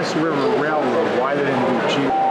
East River Railroad. Why they didn't do cheap?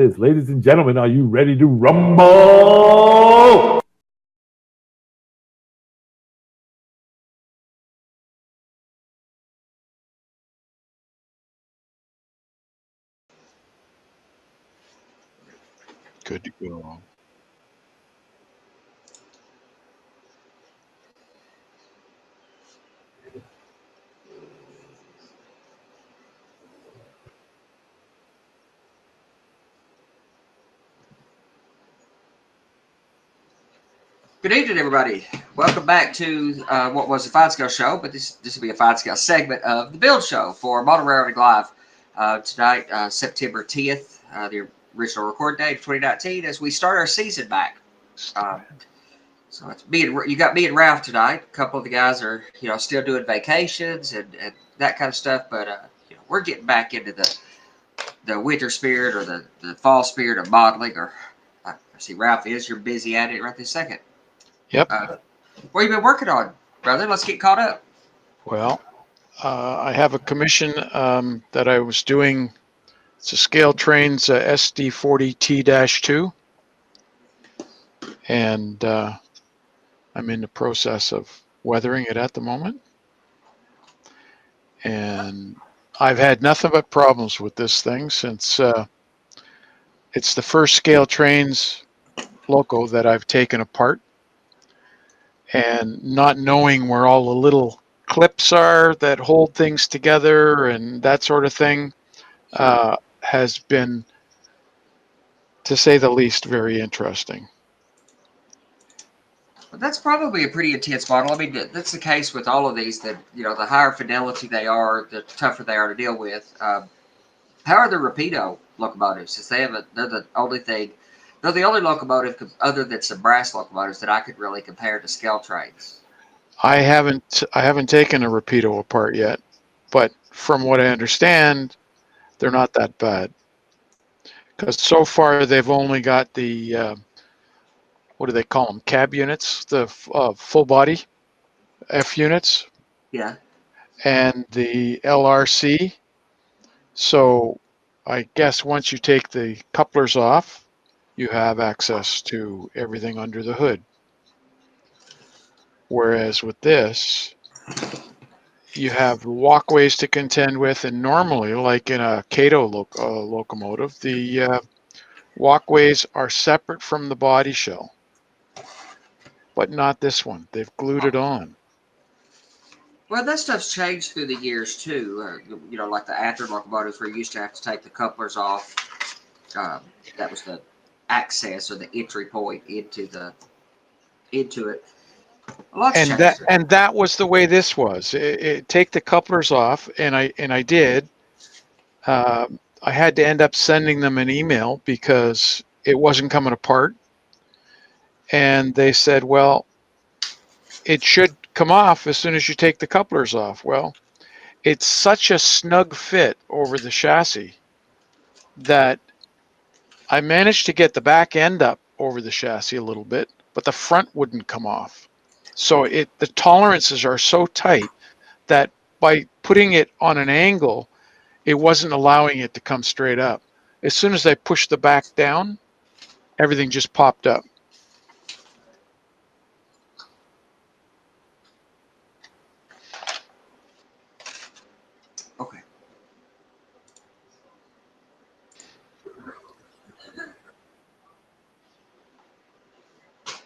this. Ladies and gentlemen, are you ready to rumble? Good to go. Good evening, everybody. Welcome back to what was the Fine Scale Show, but this will be a Fine Scale segment of the Build Show for Model Railroading Live. Tonight, September 10th, the original record date of 2019, as we start our season back. So it's you got me and Ralph tonight. A couple of the guys are still doing vacations and that kind of stuff, but we're getting back into the winter spirit or the fall spirit of modeling. Or I see Ralph is. You're busy at it right this second. Yep. What have you been working on, brother? Let's get caught up. Well, I have a commission that I was doing. It's a Scale Trains SD40T-2, and I'm in the process of weathering it at the moment. And I've had nothing but problems with this thing since it's the first Scale Trains loco that I've taken apart, and not knowing where all the little clips are that hold things together and that sort of thing has been, to say the least, very interesting. But that's probably a pretty intense model. I mean, that's the case with all of these. That the higher fidelity they are, the tougher they are to deal with. How are the Rapido locomotives? Since they're the only thing, they're the only locomotive other than some brass locomotives that I could really compare to scale trains. I haven't taken a Rapido apart yet, but from what I understand, they're not that bad. Because so far they've only got the what do they call them? Cab units, the full body F units, Yeah. and the LRC. So I guess once you take the couplers off, you have access to everything under the hood. Whereas with this, you have walkways to contend with, and normally, like in a Cato locomotive, the walkways are separate from the body shell, but not this one. They've glued it on. Well, that stuff's changed through the years too. Like the Athearn locomotives, where you used to have to take the couplers off. That was the access or the entry point into it. A lot's And changed. that was the way this was. Take the couplers off, and I did. I had to end up sending them an email because it wasn't coming apart, and they said, "Well, it should come off as soon as you take the couplers off." Well, it's such a snug fit over the chassis that I managed to get the back end up over the chassis a little bit, but the front wouldn't come off. So the tolerances are so tight that by putting it on an angle, it wasn't allowing it to come straight up. As soon as I pushed the back down, everything just popped up. Okay.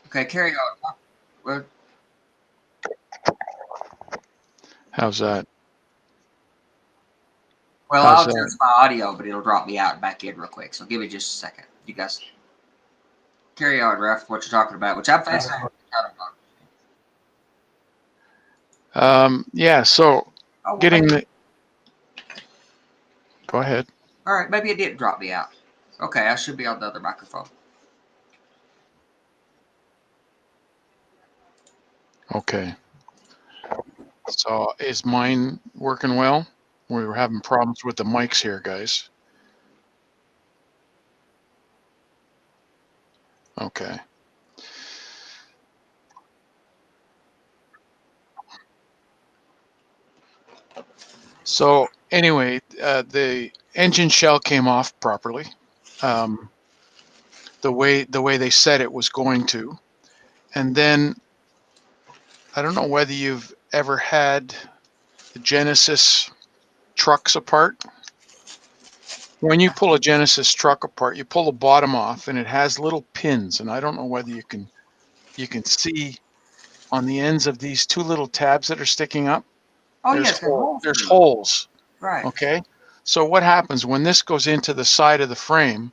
Okay, carry on. Well, How's that? I'll How's that? adjust my audio, but it'll drop me out and back in real quick. So give me just a second. You guys carry on, Ref, what you're talking about, which I'm fascinated. Yeah, so Oh, well, getting maybe. the. Go ahead. All right, maybe it didn't drop me out. Okay, I should be on the other microphone. Okay. So is mine working well? We were having problems with the mics here, guys. Okay. So anyway, the engine shell came off properly. um, the way they said it was going to. And then I don't know whether you've ever had the Genesis trucks apart. When you pull a Genesis truck apart, you pull the bottom off, and it has little pins. And I don't know whether you can see on the ends of these two little tabs that are sticking up. Oh, yes, got holes There's through it. holes. Right. Okay. So what happens when this goes into the side of the frame?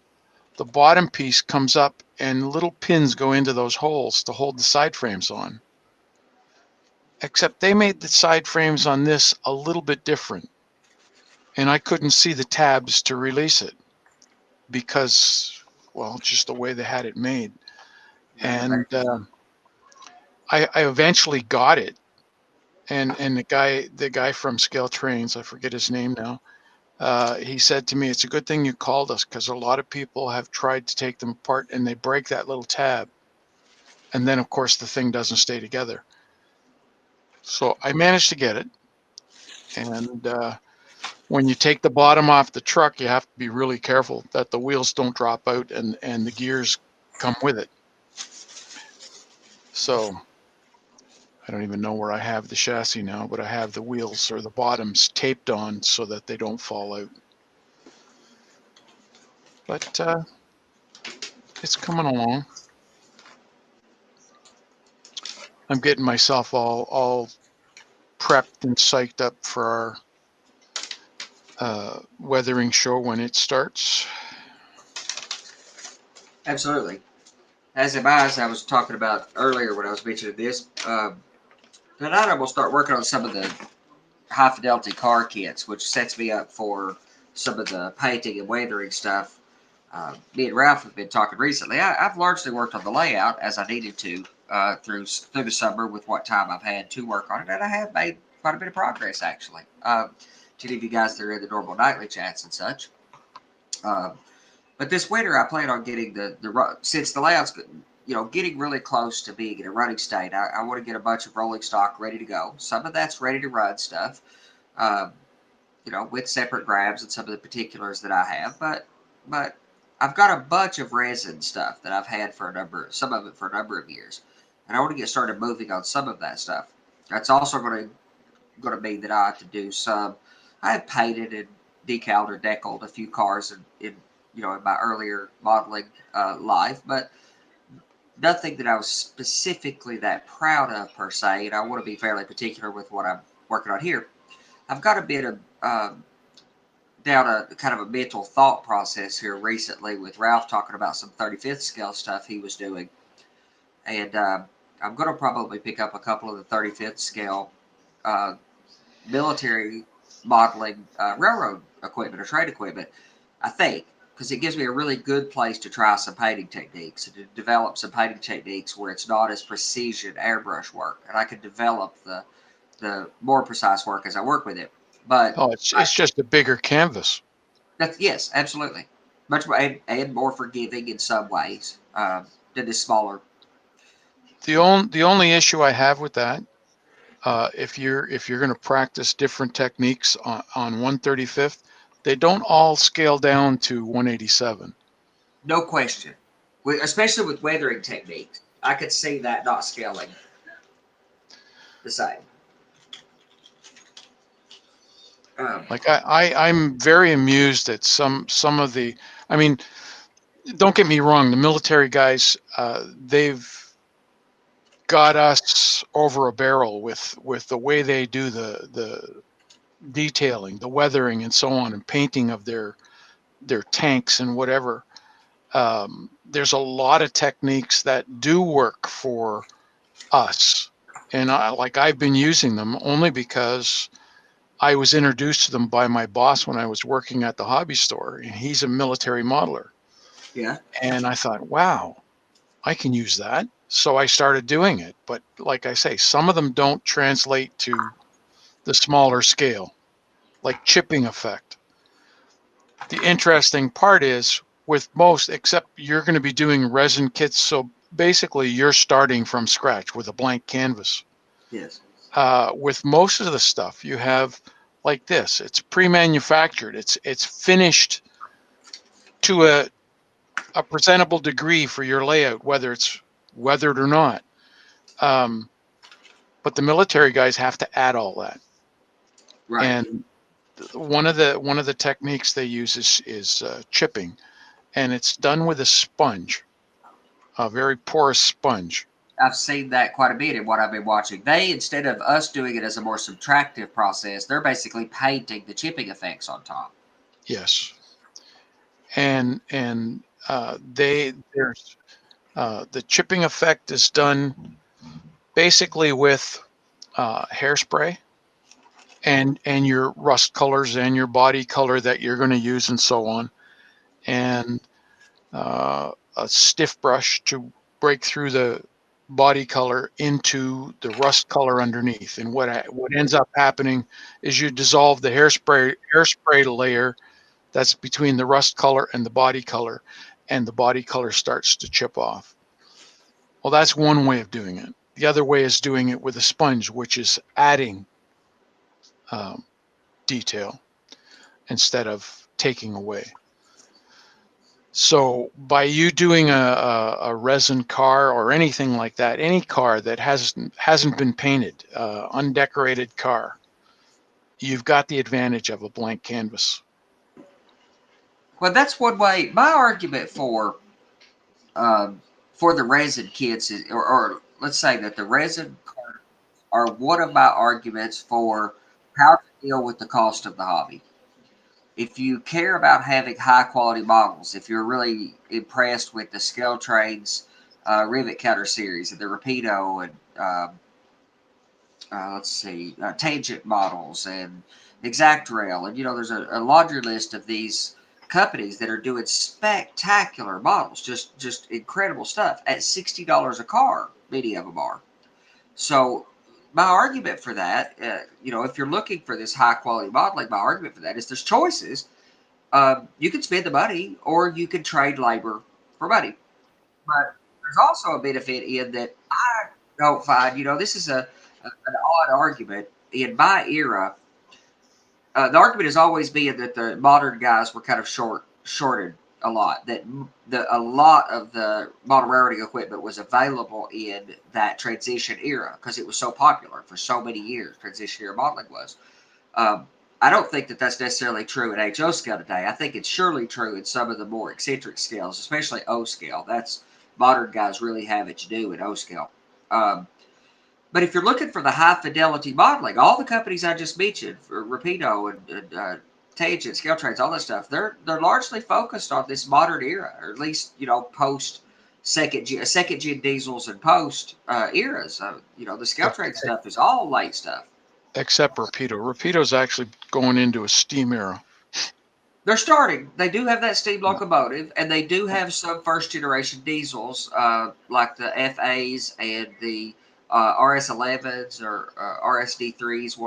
The bottom piece comes up, and little pins go into those holes to hold the side frames on. Except they made the side frames on this a little bit different, and I couldn't see the tabs to release it because, well, just the way they had it made. And I eventually got it, and the guy from Scale Trains, I forget his name now. He said to me, "It's a good thing you called us because a lot of people have tried to take them apart and they break that little tab, and then of course the thing doesn't stay together." So I managed to get it, and when you take the bottom off the truck, you have to be really careful that the wheels don't drop out and the gears come with it. So I don't even know where I have the chassis now, but I have the wheels or the bottoms taped on so that they don't fall out. But it's coming along. I'm getting myself all prepped and psyched up for our weathering show when it starts. Absolutely. As I was talking about earlier when I was mentioning this, tonight I will start working on some of the high fidelity car kits, which sets me up for some of the painting and weathering stuff. Me and Ralph have been talking recently. I've largely worked on the layout as I needed to through the summer with what time I've had to work on it, and I have made quite a bit of progress actually. To give you guys that are in the normal nightly chats and such. But this winter, I plan on getting since the layout's getting really close to being in a running state. I want to get a bunch of rolling stock ready to go. Some of that's ready to run stuff, um, with separate grabs and some of the particulars that I have. But I've got a bunch of resin stuff that I've had some of it for a number of years, and I want to get started moving on some of that stuff. That's also going to mean that I have to do some. I have painted and decaled or deckled a few cars in my earlier modeling life, but nothing that I was specifically that proud of per se. And I want to be fairly particular with what I'm working on here. I've got a bit of down a kind of a mental thought process here recently with Ralph talking about some 35th scale stuff he was doing, and I'm going to probably pick up a couple of the 35th scale uh, military modeling railroad equipment or trade equipment, I think, because it gives me a really good place to try some painting techniques and to develop some painting techniques where it's not as precision airbrush work, and I can develop the more precise work as I work with it. But Oh, it's just a bigger canvas. yes, absolutely, much more and more forgiving in some ways than the smaller. The only issue I have with that, if you're going to practice different techniques on 135th, they don't all scale down to 187. No question. Especially with weathering techniques, I could see that not scaling the same. Like I'm very amused at some of the. I mean, don't get me wrong. The military guys, they've got us over a barrel with the way they do the detailing, the weathering, and so on, and painting of their tanks and whatever. There's a lot of techniques that do work for us, and I've been using them only because I was introduced to them by my boss when I was working at the hobby store, and he's a military modeler. Yeah. And I thought, wow, I can use that. So I started doing it. But like I say, some of them don't translate to the smaller scale, like chipping effect. The interesting part is with most, except you're going to be doing resin kits. So basically, you're starting from scratch with a blank canvas. Yes. With most of the stuff, you have like this. It's pre-manufactured. It's finished to a presentable degree for your layout, whether it's weathered or not. But the military guys have to add all that. Right. And one of the techniques they use is chipping, and it's done with a sponge, a very porous sponge. I've seen that quite a bit in what I've been watching. They, instead of us doing it as a more subtractive process, they're basically painting the chipping effects on top. Yes, and there's the chipping effect is done basically with hairspray and your rust colors and your body color that you're going to use and so on, and a stiff brush to break through the body color into the rust color underneath. And what ends up happening is you dissolve the hairspray layer that's between the rust color and the body color, and the body color starts to chip off. Well, that's one way of doing it. The other way is doing it with a sponge, which is adding detail instead of taking away. So by you doing a resin car or anything like that, any car that hasn't been painted, undecorated car, you've got the advantage of a blank canvas. Well, that's one way. My argument for the resin kits is, or let's say that the resin are one of my arguments for how to deal with the cost of the hobby. If you care about having high quality models, if you're really impressed with the Scale Trades Rivet Counter series and the Rapido and let's see, Tangent models and Exact Rail, and there's a laundry list of these companies that are doing spectacular models, just incredible stuff at $60 a car. Many of them are. So my argument for that, if you're looking for this high quality modeling, my argument for that is there's choices. You can spend the money, or you can trade labor for money. But there's also a benefit in that I don't find, this is an odd argument. In my era, the argument has always been that the modern guys were kind of shorted a lot. That a lot of the model railroading equipment was available in that transition era because it was so popular for so many years. Transition era modeling was. Um, I don't think that that's necessarily true in HO scale today. I think it's surely true in some of the more eccentric scales, especially O scale. That's modern guys really have it to do in O scale. But if you're looking for the high fidelity modeling, all the companies I just mentioned, for Rapido and Tangent, Scale Trades, all that stuff, they're largely focused on this modern era, or at least post second gen diesels and post eras. The Scale Trade stuff is all late stuff. Except Rapido. Rapido's actually going into a steam era. They're starting. They do have that steam locomotive, and they do have some first generation diesels, like the FAs and the RS11s or RSD3s.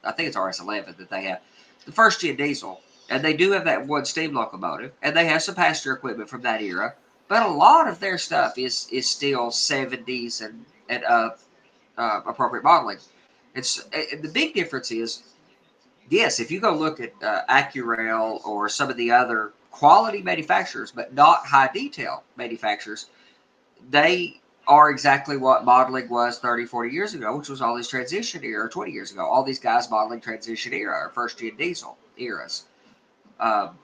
I think it's RS11 that they have the first gen diesel, and they do have that one steam locomotive, and they have some passenger equipment from that era. But a lot of their stuff is still 70s and appropriate modeling. The big difference is, yes, if you go look at AccuRail or some of the other quality manufacturers, but not high detail manufacturers, they are exactly what modeling was 30, 40 years ago, which was all these transition era, 20 years ago. All these guys modeling transition era or first gen diesel eras. Um,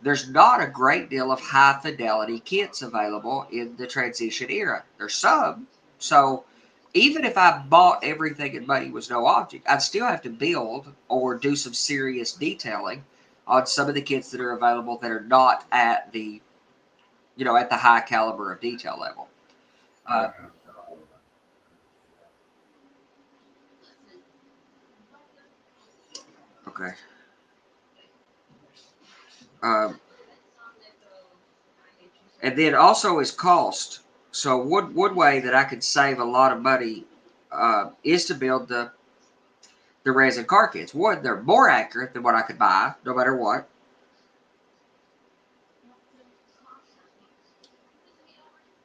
there's not a great deal of high fidelity kits available in the transition era. There's some. So even if I bought everything and money was no object, I'd still have to build or do some serious detailing on some of the kits that are available that are not at the at the high caliber of detail level. Okay. Um, and then also is cost. So one way that I could save a lot of money is to build the resin car kits. One, they're more accurate than what I could buy, no matter what.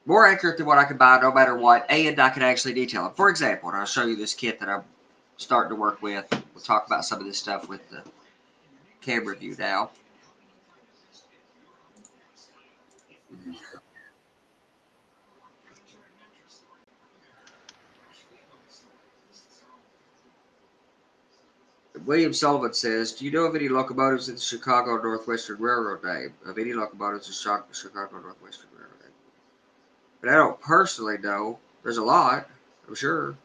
More accurate than what I could buy, no matter what, and I can actually detail them. For example, and I'll show you this kit that I'm starting to work with. We'll talk about some of this stuff with the camera view now. William Sullivan says, "Do you know of any locomotives in the Chicago Northwestern Railroad name? Of any locomotives in Chicago Northwestern Railroad name?" But I don't personally know. There's a lot, I'm sure.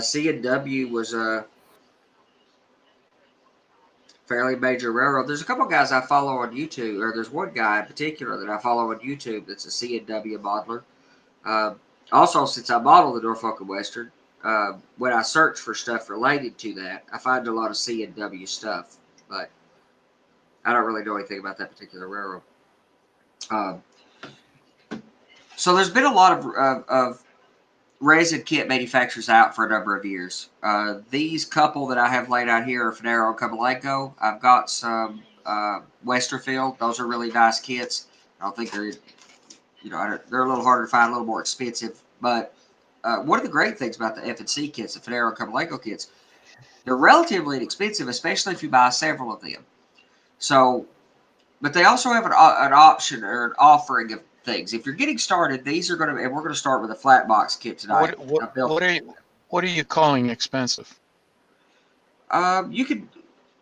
C&W was a fairly major railroad. There's a couple guys I follow on YouTube, or there's one guy in particular that I follow on YouTube that's a C&W modeler. Uh, Also, since I model the Norfolk and Western, when I search for stuff related to that, I find a lot of C&W stuff, but I don't really know anything about that particular railroad. Um, so there's been a lot of resin kit manufacturers out for a number of years. These couple that I have laid out here are Finaro and Cumberlanco. I've got some Westerfield. Those are really nice kits. I don't think they're, they're a little harder to find, a little more expensive. But one of the great things about the F&C kits, the Finaro and Cumberlanco kits, they're relatively inexpensive, especially if you buy several of them. So, but they also have an option or an offering of things. If you're getting started, these are going to, and we're going to start with a flat box kit tonight. What are you calling expensive? You could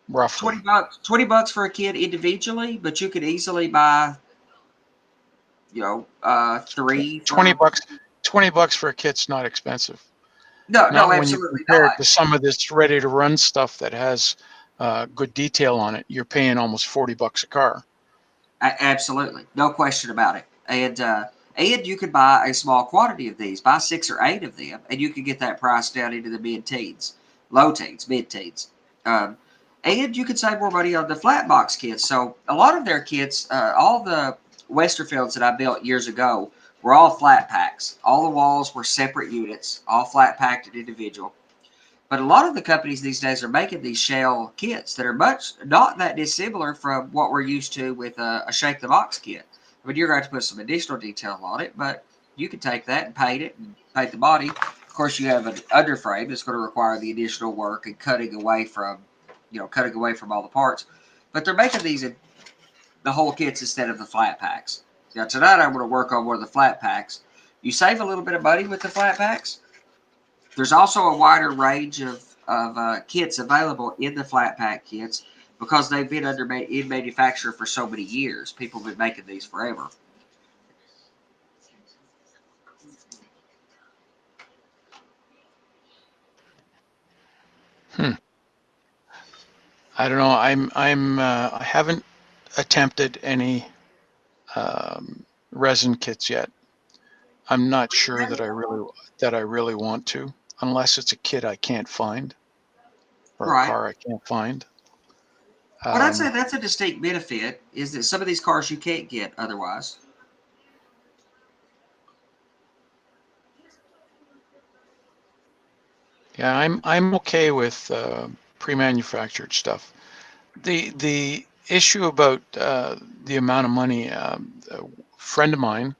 Roughly $20 for a kit individually, but you could easily buy, three for $20 for a kit's not expensive. no, Not when you absolutely compare not. it to some of this ready to run stuff that has good detail on it. You're paying almost $40 a car. Absolutely, no question about it. And you could buy a small quantity of these, buy 6 or 8 of them, and you could get that price down into the mid-teens, low teens, mid-teens. And you could save more money on the flat box kits. So a lot of their kits, all the Westerfields that I built years ago were all flat packs. All the walls were separate units, all flat packed and individual. But a lot of the companies these days are making these shell kits that are not that dissimilar from what we're used to with a shake the box kit. I mean, you're going to have to put some additional detail on it, but you can take that and paint it and paint the body. Of course, you have an underframe that's going to require the additional work and cutting away from all the parts. But they're making these in the whole kits instead of the flat packs. Now tonight I'm going to work on one of the flat packs. You save a little bit of money with the flat packs. There's also a wider range of kits available in the flat pack kits because they've been in manufacture for so many years. People have been making these forever. I don't know. I haven't attempted any resin kits yet. I'm not sure that I really want to, unless it's a kit I can't find or a Right. car I can't find. But I'd say that's a distinct benefit is that some of these cars you can't get otherwise. Yeah, I'm okay with pre-manufactured stuff. The issue about the amount of money, a friend of mine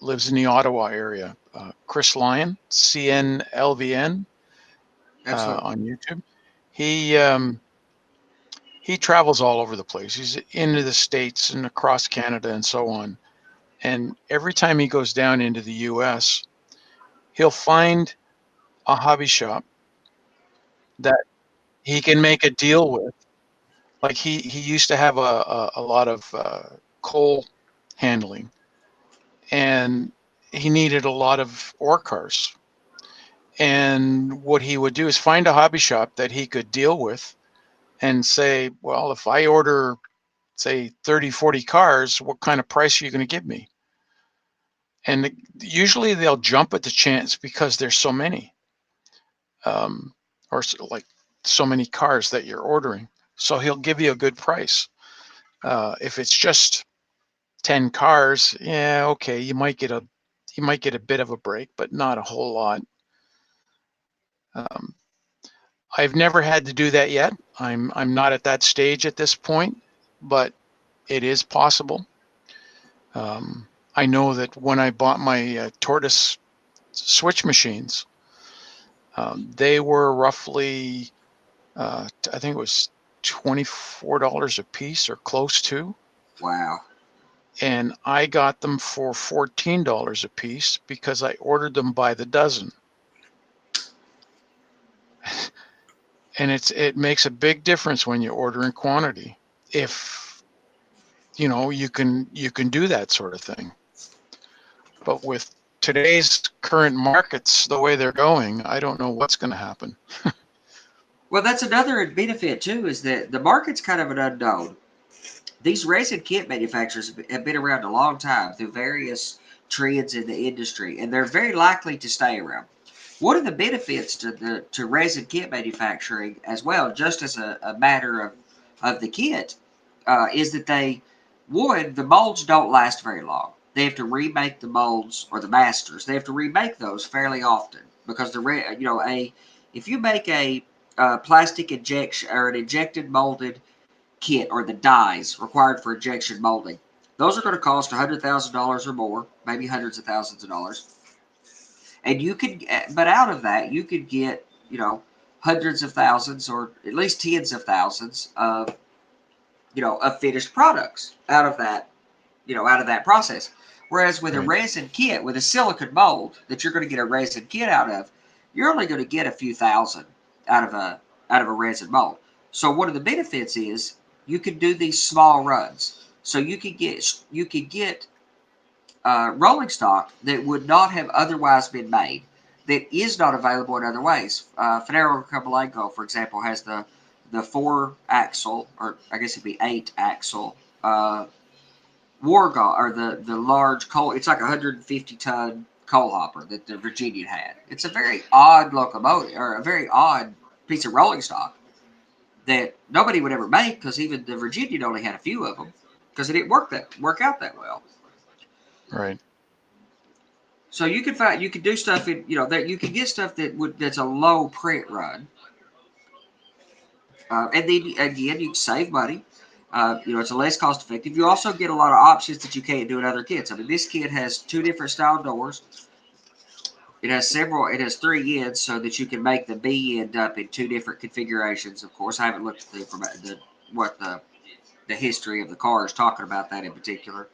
lives in the Ottawa area, Chris Lyon, CNLVN Absolutely. on YouTube. He travels all over the place. He's into the States and across Canada and so on. And every time he goes down into the US, he'll find a hobby shop that he can make a deal with. Like he used to have a lot of coal handling, and he needed a lot of ore cars. And what he would do is find a hobby shop that he could deal with and say, well, if I order, say, 30, 40 cars, what kind of price are you going to give me? And usually they'll jump at the chance because there's so many, or like so many cars that you're ordering. So he'll give you a good price. If it's just 10 cars, yeah, okay, you might get a bit of a break, but not a whole lot. I've never had to do that yet. I'm not at that stage at this point, but it is possible. I know that when I bought my Tortoise switch machines, they were roughly, I think it was $24 a piece or close to. Wow. and I got them for $14 a piece because I ordered them by the dozen. And it makes a big difference when you order in quantity. If you can do that sort of thing. But with today's current markets, the way they're going, I don't know what's going to happen. Well, that's another benefit too, is that the market's kind of an unknown. These resin kit manufacturers have been around a long time through various trends in the industry, and they're very likely to stay around. One of the benefits to resin kit manufacturing as well, just as a matter of the kit, is that the molds don't last very long. They have to remake the molds, or the masters. They have to remake those fairly often because if you make a plastic injection or an injected molded kit, or the dies required for injection molding, those are going to cost $100,000 or more, maybe hundreds of thousands of dollars. And but out of that, you could get, hundreds of thousands, or at least tens of thousands of finished products out of that process. Whereas with a Right. resin kit, with a silicone mold that you're going to get a resin kit out of, you're only going to get a few thousand out of a resin mold. So one of the benefits is you can do these small runs. So you could get rolling stock that would not have otherwise been made, that is not available in other ways. Finero Cabalenco, for example, has the 4-axle, or I guess it'd be 8-axle Wargol, or the large coal. It's like a 150-ton coal hopper that the Virginian had. It's a very odd locomotive, or a very odd piece of rolling stock that nobody would ever make, because even the Virginian only had a few of them because it didn't work out that well. Right. So you could do stuff that you can get stuff that's a low print run, and then again you can save money. It's a less cost effective. You also get a lot of options that you can't do in other kits. I mean, this kit has 2 different style doors. It has 3 ends, so that you can make the B end up in 2 different configurations. Of course, I haven't looked at the history of the car is talking about that in particular.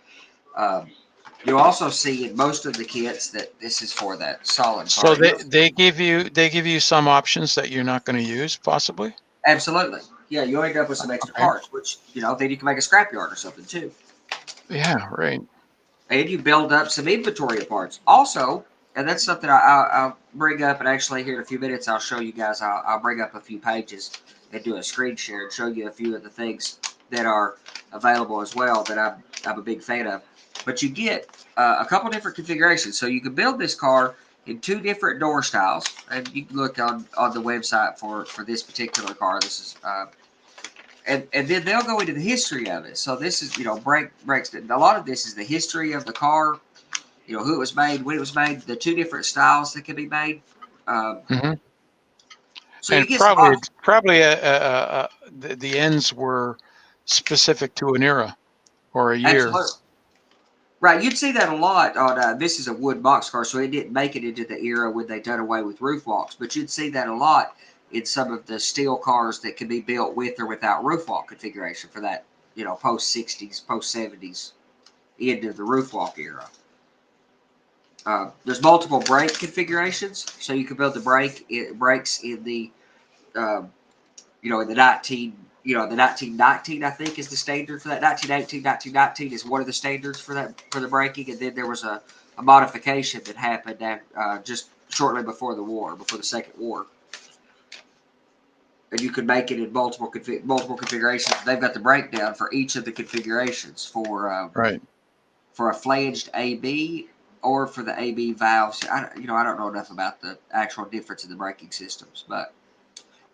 You'll also see in most of the kits that this is for that solid So car. they give you some options that you're not going to use, possibly. Absolutely. Yeah, you'll end up with some extra Okay. parts, which, then you can make a scrapyard or something too. Yeah. Right. And you build up some inventory of parts. Also, and that's something I'll bring up, and actually here in a few minutes I'll show you guys. I'll bring up a few pages and do a screen share and show you a few of the things that are available as well that I'm a big fan of. But you get a couple different configurations. So you can build this car in 2 different door styles. And you can look on the website for this particular car. This is and then they'll go into the history of it. So this is, breaks. A lot of this is the history of the car, who it was made, when it was made, the 2 different styles that can be made. Hmm. So you And get some probably the ends were specific to an era or a year. absolutely right. You'd see that a lot on. This is a wood box car, so it didn't make it into the era when they done away with roof walks. But you'd see that a lot in some of the steel cars that can be built with or without roof walk configuration for that, post 60s, post 70s, end of the roof walk era. There's multiple brake configurations, so you can build the brakes in the, in the 1919, I think, is the standard for that. 1918, 1919 is one of the standards for the braking, and then there was a modification that happened just shortly before the Second War, and you could make it in multiple configurations. They've got the breakdown for each of the configurations Right. for a flanged AB, or for the AB valves. I don't know enough about the actual difference in the braking systems, but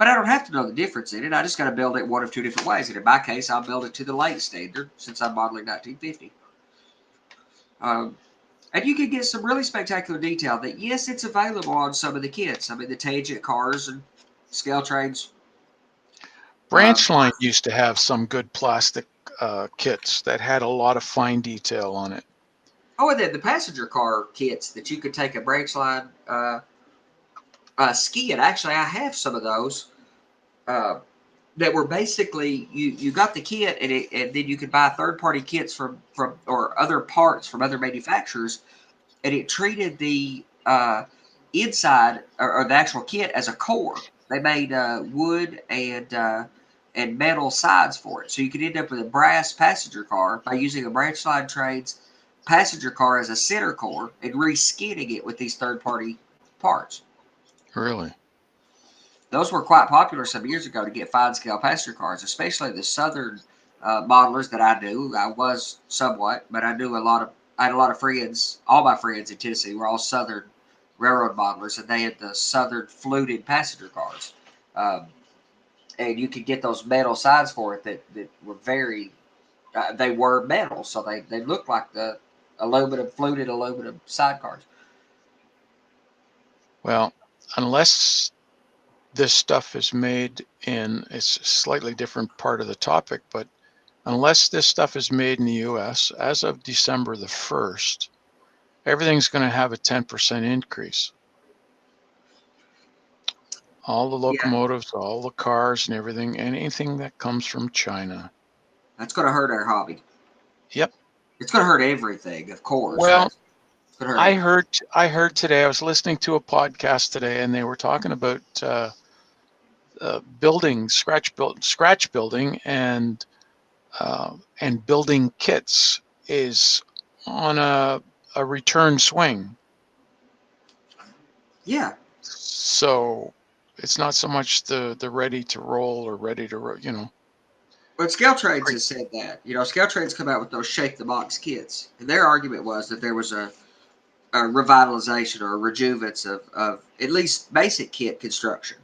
I don't have to know the difference in it. I just got to build it one of 2 different ways. And in my case, I'll build it to the late standard, since I'm modeling 1950. And you can get some really spectacular detail that, yes, it's available on some of the kits. I mean, the Tangent cars and scale trains. Branch Line used to have some good plastic kits that had a lot of fine detail on it. Oh, and then the passenger car kits that you could take a branch line ski. And actually, I have some of those. that were basically you got the kit and then you could buy third-party kits from or other parts from other manufacturers, and it treated the inside or the actual kit as a core. They made wood and metal sides for it, so you could end up with a brass passenger car by using a branch line train's passenger car as a center core and reskinning it with these third-party parts. Really? Those were quite popular some years ago to get fine scale passenger cars, especially the southern modelers that I knew. I was somewhat, but I knew a lot of. I had a lot of friends. All my friends in Tennessee were all southern railroad modelers, and they had the southern fluted passenger cars. Um, and you could get those metal sides for it that were very. They were metal, so they looked like the aluminum fluted aluminum sidecars. Well, unless this stuff is made in, it's a slightly different part of the topic, but unless this stuff is made in the US, as of December the 1st, everything's going to have a 10% increase. All the Yeah, locomotives, all the cars and everything, anything that comes from China. that's going to hurt our hobby. Yep. It's going to hurt everything, of course, Well, but it's going to hurt everything. I heard today, I was listening to a podcast today, and they were talking about building, scratch building and building kits is on a return swing. Yeah. So it's not so much the ready to roll or ready to, But Scale Trades has said that. Scale Trades come out with those shake the box kits. And their argument was that there was a revitalization or a rejuvenance of at least basic kit construction.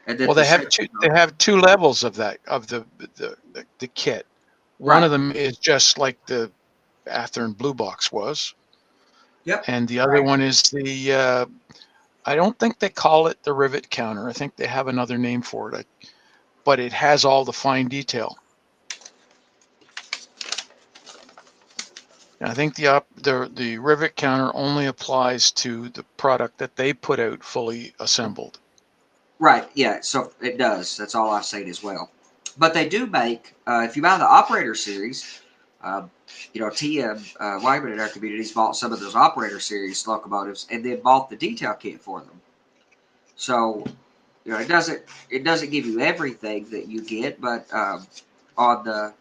And that well, the shake they have two levels of that, of the kit. One right. of them is just like the Athearn Blue Box was, Yep. and the other one is the I don't think they call it the rivet counter. I think they have another name for it, but it has all the fine detail. And I think the rivet counter only applies to the product that they put out fully assembled. Right. Yeah. So it does. That's all I've seen as well. But they do make, if you buy the Operator Series, uh, Tia Wyman in our communities bought some of those Operator Series locomotives and then bought the detail kit for them. So it doesn't give you everything that you get, but on the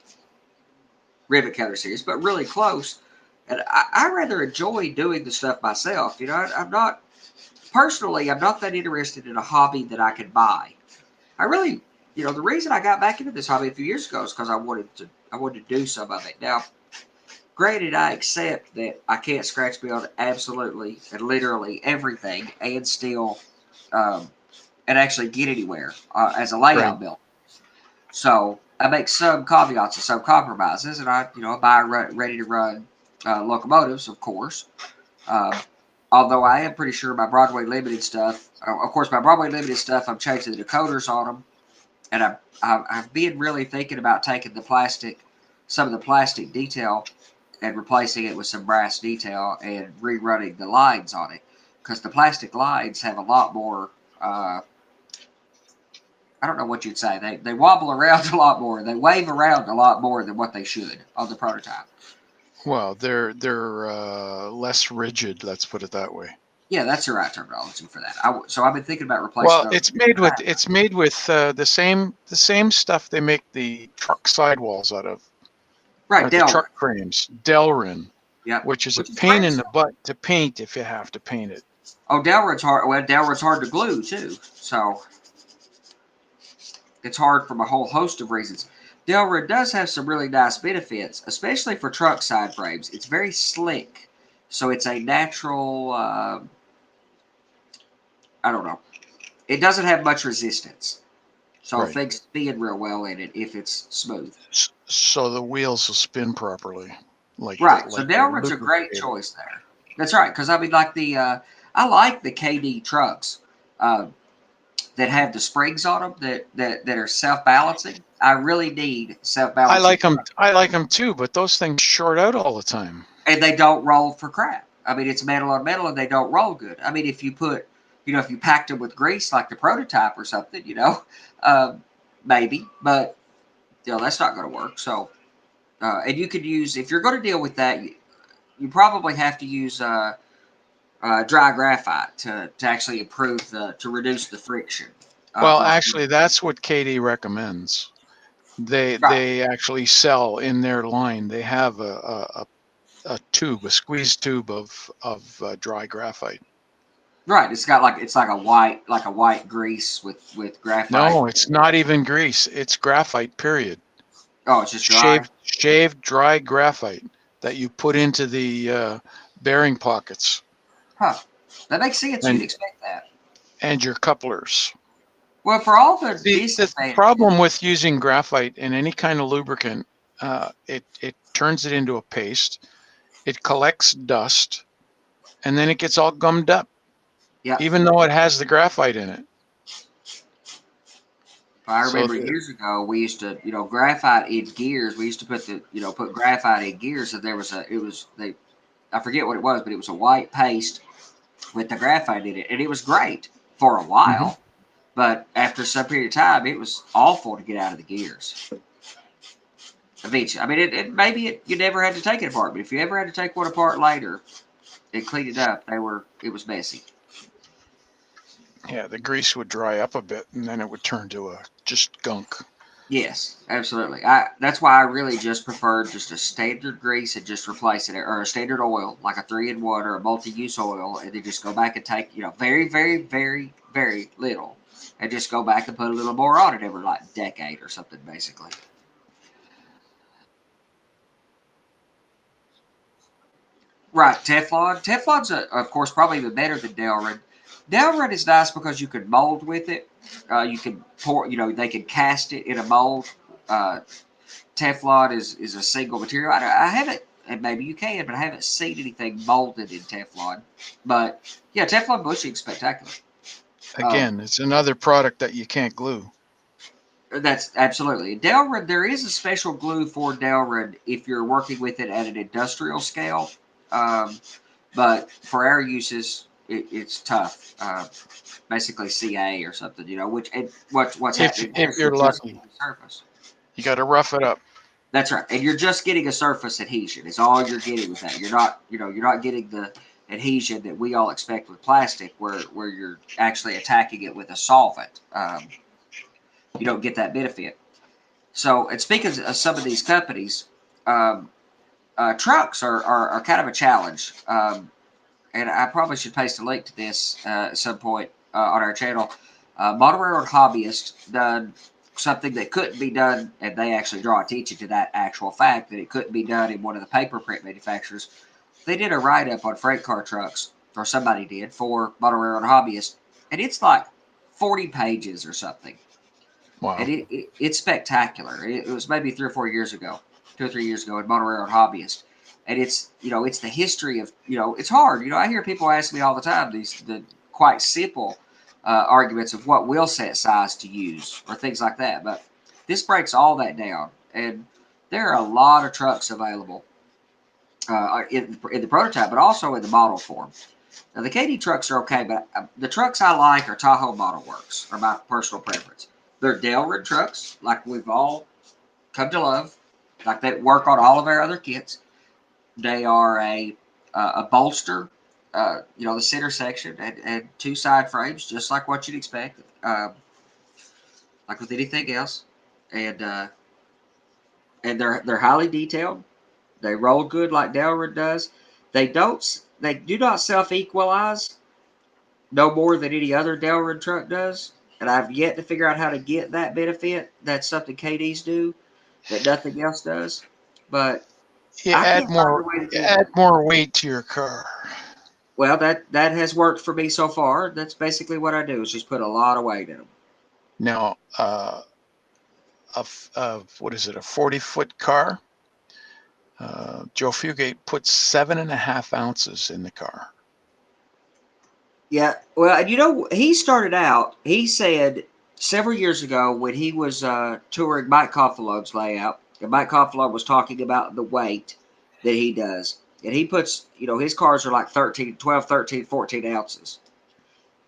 rivet counter series, but really close. And I rather enjoy doing the stuff myself. I'm not personally. I'm not that interested in a hobby that I can buy. I really, the reason I got back into this hobby a few years ago is because I wanted to do some of it. Now, granted, I accept that I can't scratch build absolutely and literally everything and still and actually get anywhere as a Right. layout build. So I make some caveats and some compromises, and I buy ready to run locomotives, of course. Uh, although I am pretty sure my Broadway Limited stuff, of course, my Broadway Limited stuff, I'm changing the decoders on them, and I've been really thinking about taking some of the plastic detail, and replacing it with some brass detail and rerunning the lines on it, because the plastic lines have a lot more. I don't know what you'd say. They wobble around a lot more. They wave around a lot more than what they should on the prototype. Well, they're less rigid. Let's put it that way. Yeah, that's the right terminology for that. So I've been thinking about replacing Well, those. it's made with the same stuff they make the truck sidewalls out of, Right, or the Delrin. truck frames, Delrin, Yep. which is a Which is pain great in the stuff. butt to paint if you have to paint it. Oh, Delrin's hard. Well, Delrin's hard to glue too. So it's hard from a whole host of reasons. Delrin does have some really nice benefits, especially for truck side frames. It's very slick, so it's a natural. I don't know. It doesn't have much resistance, so Right. things spin real well in it if it's smooth. So the wheels will spin properly, Right. So like they're Delrin's a great lubricated. choice there. That's right, because I mean, like I like the KD trucks uh, that have the springs on them that are self balancing. I really need self I balancing like them. trucks, I like them too, but those things short out all the time. and they don't roll for crap. I mean, it's metal on metal, and they don't roll good. I mean, if you packed them with grease like the prototype or something, maybe, but that's not going to work. So, and you could use, if you're going to deal with that, you probably have to use dry graphite to actually improve to reduce the friction. Well, actually, that's what KD recommends. Right. They actually sell in their line. They have a tube, a squeeze tube of dry graphite. Right. It's like a white grease with graphite. No, it's not even grease. It's graphite. Period. Oh, it's just dry. Shaved dry graphite that you put into the bearing pockets Huh. That makes sense. You'd and expect that. your couplers. Well, for all the The disadvantages. problem with using graphite in any kind of lubricant, it turns it into a paste. It collects dust, and then it gets all gummed up, Yeah. even though it has the graphite in it. I So remember years ago we used to, graphite in gears. We used to put graphite in gears. And I forget what it was, but it was a white paste with the graphite in it, and it was great for a mhm. while. But after some period of time, it was awful to get out of the gears. Eventually, I mean, maybe you never had to take it apart, but if you ever had to take one apart later and clean it up, it was messy. Yeah, the grease would dry up a bit, and then it would turn to just gunk. Yes, absolutely. That's why I really just prefer just a standard grease and just replace it, or a standard oil like a 3-in-1 or a multi-use oil, and then just go back and take very, very, very, very little, and just go back and put a little more on it every like decade or something, basically. Right, Teflon. Teflon's of course probably even better than Delrin. Delrin is nice because you can mold with it. You can pour, they can cast it in a mold. Uh, Teflon is a single material. I haven't, and maybe you can, but I haven't seen anything molded in Teflon. But yeah, Teflon bushing's spectacular. Again, it's another product that you can't glue. That's absolutely Delrin. There is a special glue for Delrin if you're working with it at an industrial scale. Um, but for our uses, it's tough. Basically, CA or something, Which and what's happening there If is you're you're just lucky, getting a surface. you got to rough it up. That's right, and you're just getting a surface adhesion. Is all you're getting with that. You're not getting the adhesion that we all expect with plastic, where you're actually attacking it with a solvent. You don't get that benefit. So, and speaking of some of these companies, um, trucks are kind of a challenge. And I probably should paste a link to this at some point on our channel. Model Railroad Hobbyist done something that couldn't be done, and they actually draw attention to that actual fact that it couldn't be done in one of the paper print manufacturers. They did a write-up on freight car trucks, or somebody did, for Model Railroad Hobbyist, and it's like 40 pages or something. Wow. And it's spectacular. It was maybe 3 or 4 years ago, 2 or 3 years ago, in Model Railroad Hobbyist. And it's the history of, it's hard. I hear people ask me all the time the quite simple arguments of what wheel set size to use or things like that. But this breaks all that down. And there are a lot of trucks available in the prototype, but also in the model form. Now, the KD trucks are okay, but the trucks I like are Tahoe Model Works, are my personal preference. They're Delrin trucks, like we've all come to love, like that work on all of our other kits. They are a bolster, the center section, and two side frames, just like what you'd expect, like with anything else. And and they're highly detailed. They roll good like Delrin does. They do not self equalize no more than any other Delrin truck does. And I've yet to figure out how to get that benefit. That's something KDs do that nothing else does. But You I can't find a way to do add that. more weight to your car. Well, that has worked for me so far. That's basically what I do is just put a lot of weight in them. Now, what is it? A 40-foot car. Joe Fugate put 7.5 ounces in the car. Yeah, well, and he started out. He said several years ago when he was touring Mike Koffalove's layout, and Mike Koffalove was talking about the weight that he does. And he puts, his cars are like 12, 13, 14 ounces.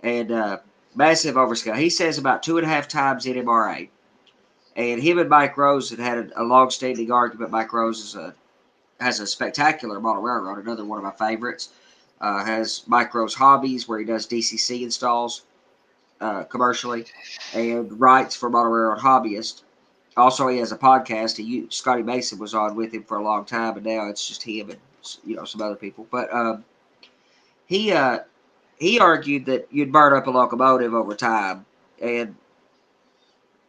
And massive overscale. He says about 2.5 times NMRA. And him and Mike Rose had a long-standing argument. Mike Rose has a spectacular model railroad, another one of my favorites. Has Mike Rose Hobbies, where he does DCC installs commercially, and writes for Model Railroad Hobbyist. Also, he has a podcast. Scotty Mason was on with him for a long time, and now it's just him and some other people. But he argued that you'd burn up a locomotive over time, and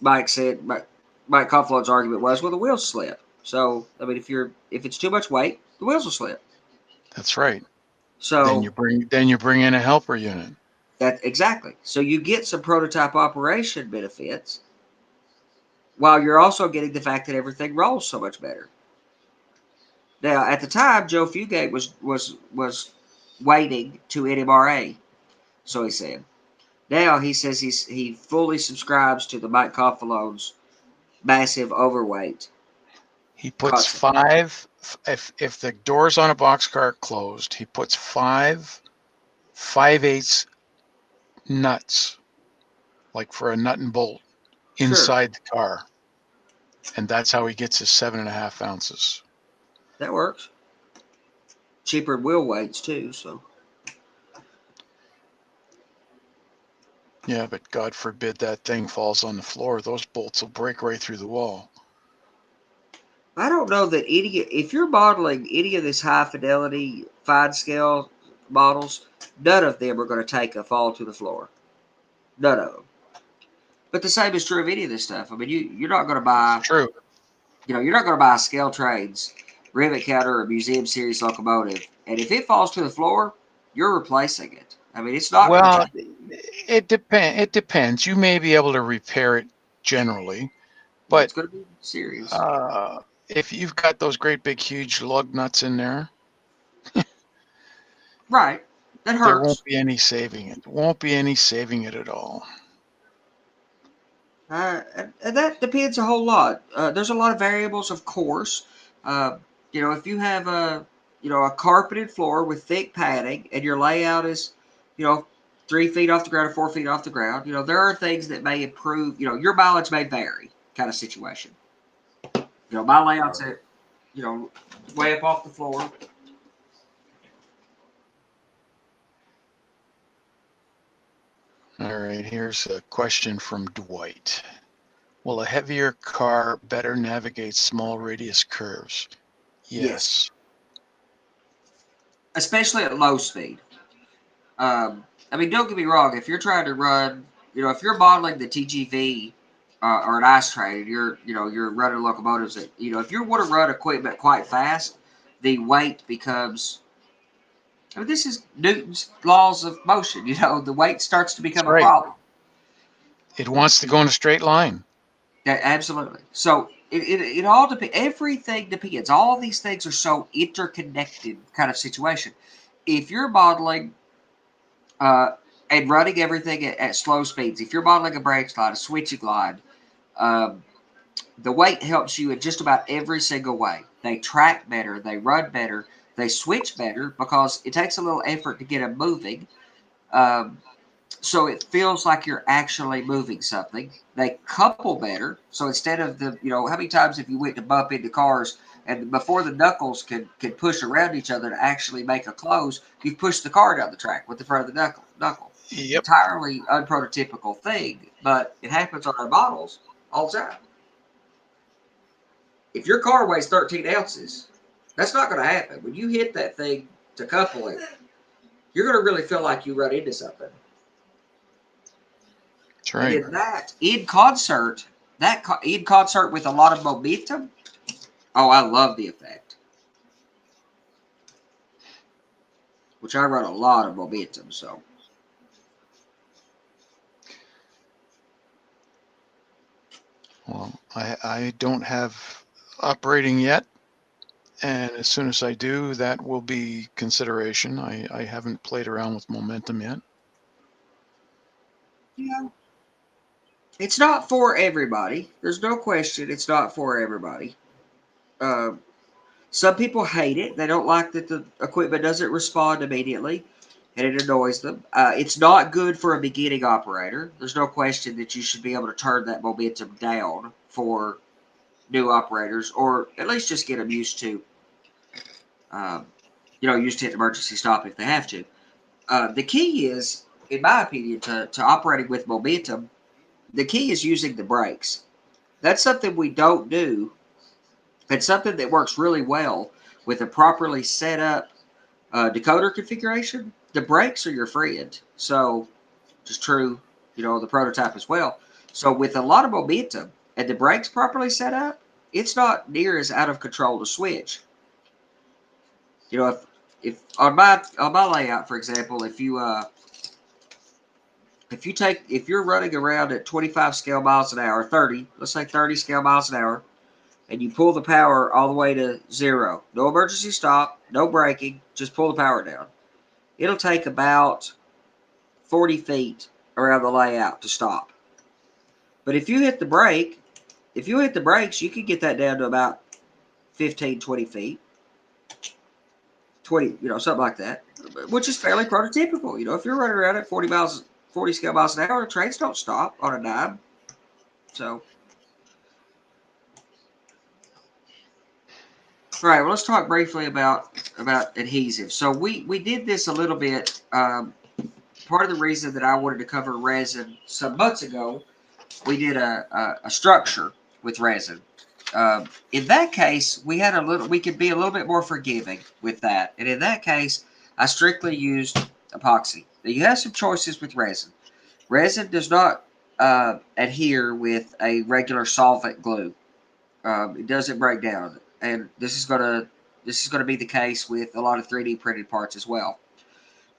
Mike Conflone's argument was, well, the wheels slip. So I mean, if it's too much weight, the wheels will slip. That's right. So Then you bring in a helper unit. Exactly. So you get some prototype operation benefits, while you're also getting the fact that everything rolls so much better. Now, at the time, Joe Fugate was waiting to NMRA, so he said. Now he says he fully subscribes to the Mike Confalone's massive overweight. He puts concept. if the doors on a boxcar closed, he puts 5/8 nuts, like for a nut and bolt, inside the car. And that's how he gets his 7.5 ounces. That works. Cheaper than wheel weights too, so. Yeah, but God forbid that thing falls on the floor. Those bolts will break right through the wall. I don't know that if you're modeling any of this high fidelity fine scale models, none of them are going to take a fall to the floor. None of them. But the same is true of any of this stuff. I mean, you're not going to buy. It's true. You're not going to buy a Scale Trades rivet counter or museum series locomotive, and if it falls to the floor, you're replacing it. I mean, it's not. Well, it depends. You may be able to repair it generally, but it's going to be serious. if you've got those great big huge lug nuts in there, right, that hurts. There won't be any saving it. Won't be any saving it at all. And that depends a whole lot. There's a lot of variables, of course. If you have a carpeted floor with thick padding and your layout is, 3 feet off the ground or 4 feet off the ground, there are things that may improve. Your mileage may vary, kind of situation. My layout's at, way up off the floor. All right, here's a question from Dwight. Will a heavier car better navigate small radius curves? Yes. Especially at low speed. Don't get me wrong. If you're trying to run, if you're modeling the TGV or an ice train, and you're running locomotives that, if you want to run equipment quite fast, the weight becomes. This is Newton's laws of motion. The weight starts to become a problem. It wants to go in a straight line. Yeah, absolutely. So it all depends. Everything depends. All of these things are so interconnected kind of situation. If you're modeling and running everything at slow speeds, if you're modeling a brake line, a switching line, the weight helps you in just about every single way. They track better, they run better, they switch better because it takes a little effort to get them moving. So it feels like you're actually moving something. They couple better. So instead of how many times if you went to bump into cars and before the knuckles could push around each other to actually make a close, you push the car down the track with the front of the knuckle. Yep. Entirely unprototypical thing, but it happens on our models all the time. If your car weighs 13 ounces, that's not going to happen. When you hit that thing to couple it, you're going to really feel like you run into something. That's right. And in concert with a lot of momentum, I love the effect. Which I run a lot of momentum, so. Well, I don't have operating yet, and as soon as I do, that will be consideration. I haven't played around with momentum yet. Yeah. It's not for everybody. There's no question it's not for everybody. Some people hate it. They don't like that the equipment doesn't respond immediately, and it annoys them. It's not good for a beginning operator. There's no question that you should be able to turn that momentum down for new operators, or at least just get them used to, used to hit emergency stop if they have to. The key is, in my opinion, to operating with momentum, the key is using the brakes. That's something we don't do. It's something that works really well with a properly set up decoder configuration. The brakes are your friend. So, which is true, the prototype as well. So with a lot of momentum and the brakes properly set up, it's not near as out of control to switch. If on my layout, for example, if you're running around at 25 scale miles an hour, 30, let's say 30 scale miles an hour, and you pull the power all the way to 0, no emergency stop, no braking, just pull the power down. It'll take about 40 feet around the layout to stop. But if you hit the brakes, you can get that down to about 15, 20 feet. 20, something like that, which is fairly prototypical. If you're running around at 40 scale miles an hour, trains don't stop on a dime. So, all right, well, let's talk briefly about adhesive. So we did this a little bit. Part of the reason that I wanted to cover resin some months ago, we did a structure with resin. In that case, we could be a little bit more forgiving with that. And in that case, I strictly used epoxy. Now, you have some choices with resin. Resin does not adhere with a regular solvent glue. It doesn't break down, and this is gonna be the case with a lot of 3D printed parts as well.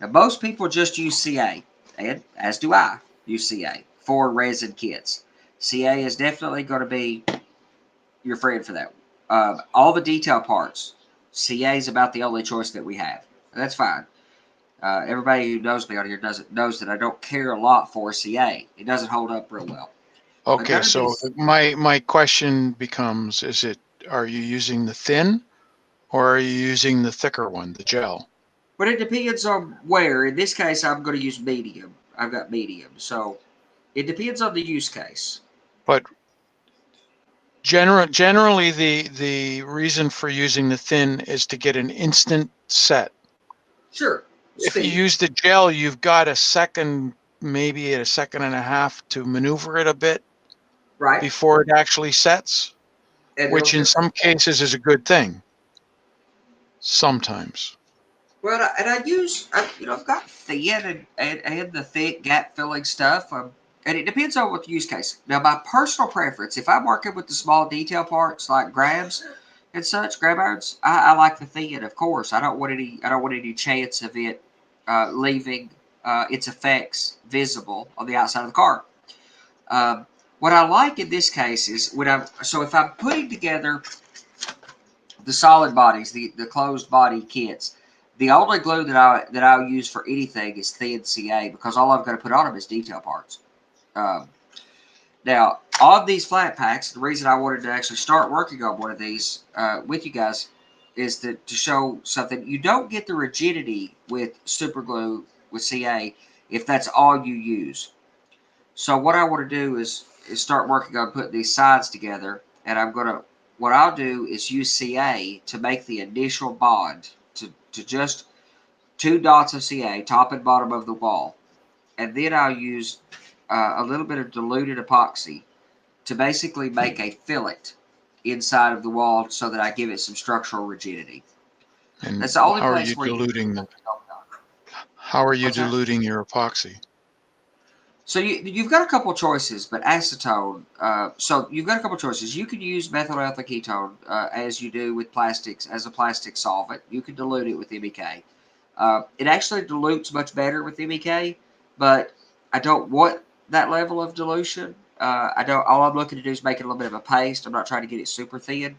Now, most people just use CA, and as do I, use CA for resin kits. CA is definitely going to be your friend for that. All the detail parts, CA is about the only choice that we have. That's fine. Everybody who knows me on here knows that I don't care a lot for CA. It doesn't hold up real well. Okay, so my question becomes: are you using the thin, or are you using the thicker one, the gel? But it depends on where. In this case, I'm going to use medium. I've got medium, so it depends on the use case. But generally, the reason for using the thin is to get an instant set. Sure. If you Speed. use the gel, you've got a second, maybe a second and a half to maneuver it a bit Right. before it actually sets, And which in some cases is a good thing. Sometimes. Well, I've got thin and the thick gap filling stuff. And it depends on what the use case. Now, my personal preference, if I'm working with the small detail parts like grabs and such, grab irons, I like the thin. Of course, I don't want any chance of it leaving its effects visible on the outside of the car. Um, what I like in this case is if I'm putting together the solid bodies, the closed body kits, the only glue that I'll use for anything is thin CA, because all I've got to put on them is detail parts. Now, on these flat packs, the reason I wanted to actually start working on one of these with you guys is to show something. You don't get the rigidity with super glue with CA if that's all you use. So what I want to do is start working on putting these sides together, and what I'll do is use CA to make the initial bond to just 2 dots of CA, top and bottom of the wall. And then I'll use a little bit of diluted epoxy to basically make a fillet inside of the wall so that I give it some structural rigidity. And That's the only how are place you where diluting them? How are you What's that? diluting your epoxy? So you've got a couple choices, but acetone. So you've got a couple choices. You could use methyl ethyl ketone as you do with plastics as a plastic solvent. You could dilute it with MEK. It actually dilutes much better with MEK, but I don't want that level of dilution. I don't. All I'm looking to do is make it a little bit of a paste. I'm not trying to get it super thin.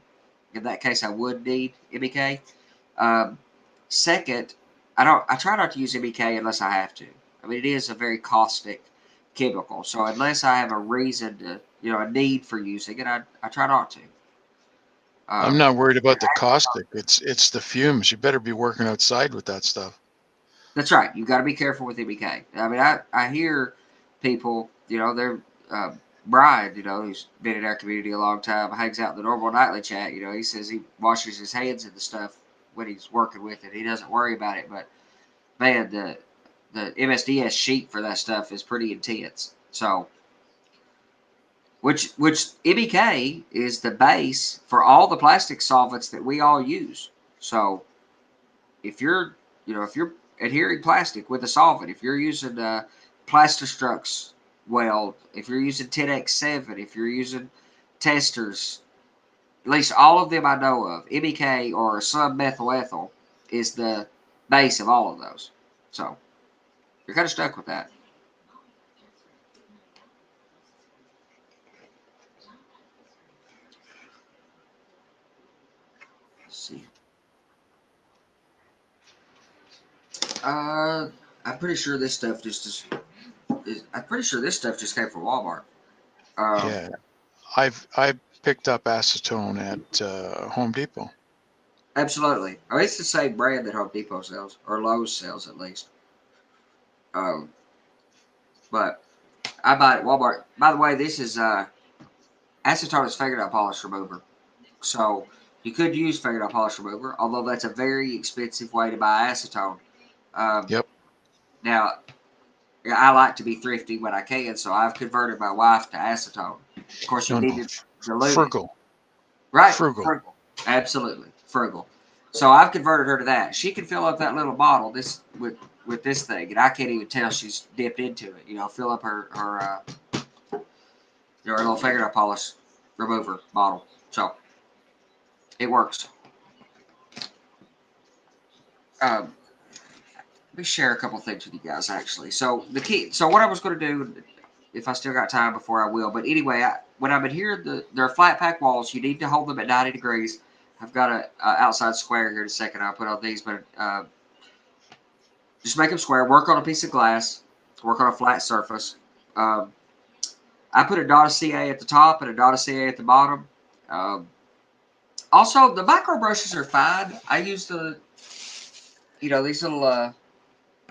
In that case, I would need MEK. Second, I try not to use MEK unless I have to. I mean, it is a very caustic chemical. So unless I have a reason to, a need for using it, I try not to. I'm not worried about the caustic. It's the fumes. You better be working outside with that stuff. That's right. You've got to be careful with MEK. I mean, I hear people, they're Brian, who's been in our community a long time, hangs out in the normal nightly chat. He says he washes his hands in the stuff when he's working with it. He doesn't worry about it. But man, the MSDS sheet for that stuff is pretty intense. So, which MEK is the base for all the plastic solvents that we all use. So, if you're adhering plastic with a solvent, if you're using Plastistrux weld, if you're using 10x7, if you're using testers, at least all of them I know of, MEK or submethylethyl is the base of all of those. So you're kind of stuck with that. Let's see. I'm pretty sure this stuff I'm pretty sure this stuff just came from Walmart. Yeah, I picked up acetone at Home Depot. Absolutely. I mean, it's the same brand that Home Depot sells, or Lowe's sells at least. But I buy it at Walmart. By the way, this is acetone is fingernail polish remover. So you could use fingernail polish remover, although that's a very expensive way to buy acetone. Yep. Now, I like to be thrifty when I can, so I've converted my wife to acetone. Of course, you need to dilute it. Frugal. Right. Frugal. Absolutely. Frugal. So I've converted her to that. She can fill up that little bottle with this thing, and I can't even tell she's dipped into it. Fill up her little fingernail polish remover bottle. So it works. Let me share a couple things with you guys actually. So what I was going to do, if I still got time before I will, but anyway, when I'm in here, they're flat pack walls. You need to hold them at 90 degrees. I've got a outside square here in a second. I'll put on these, but just make them square. Work on a piece of glass. Work on a flat surface. I put a dot of CA at the top and a dot of CA at the bottom. Also, the micro brushes are fine. I use these little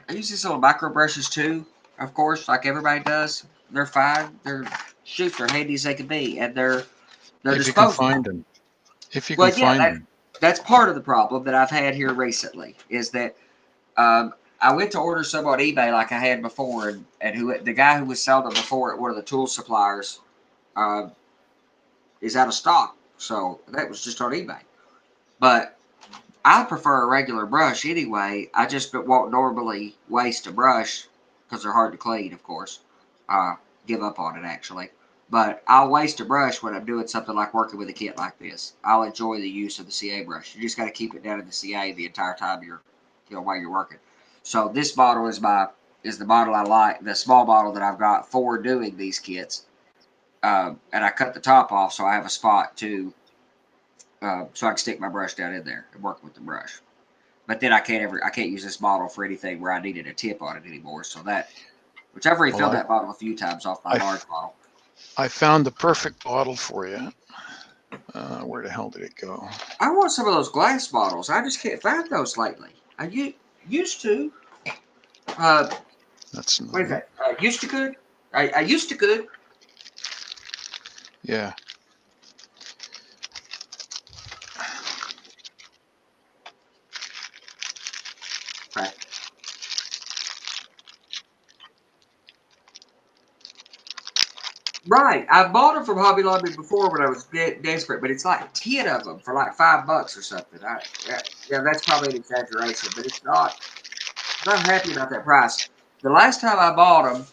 I use these little micro brushes too. Of course, like everybody does. They're fine. They're handy as they can be, and they're If you can disposable. find them. If you can Well, yeah, find them. that's part of the problem that I've had here recently is that I went to order some on eBay like I had before, and the guy who was selling them before at one of the tool suppliers is out of stock. So that was just on eBay. But I prefer a regular brush anyway. I just won't normally waste a brush because they're hard to clean, of course. Give up on it actually. But I'll waste a brush when I'm doing something like working with a kit like this. I'll enjoy the use of the CA brush. You just got to keep it down in the CA the entire time while you're working. So this bottle is the bottle I like, the small bottle that I've got for doing these kits. And I cut the top off so I have a spot so I can stick my brush down in there and work with the brush. But then I can't use this bottle for anything where I needed a tip on it anymore. So which I've refilled that bottle a few times off my large bottle. I found the perfect bottle for you. Where the hell did it go? I want some of those glass bottles. I just can't find those lately. I used to. That's not What is that? Used to good. I used to good. Yeah. Okay. Right. I bought them from Hobby Lobby before when I was desperate, but it's like 10 of them for like $5 or something. Yeah, that's probably an exaggeration, but it's not. I'm not happy about that price. The last time I bought them,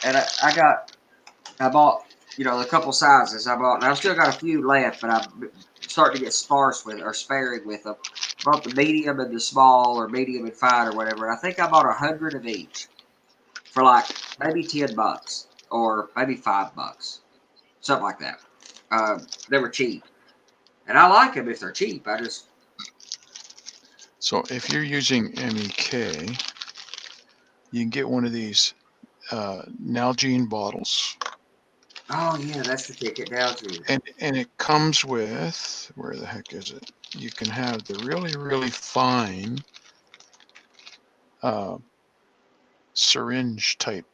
and I bought a couple sizes. And I've still got a few left, but I'm starting to get sparing with them. Bought the medium and the small, or medium and fine, or whatever. I think I bought 100 of each for like maybe $10 or maybe $5, something like that. They were cheap, and I like them if they're cheap. So if you're using MEK, you can get one of these Nalgene bottles. Oh yeah, that's the ticket now too. And it comes with, where the heck is it? You can have the really, really fine syringe type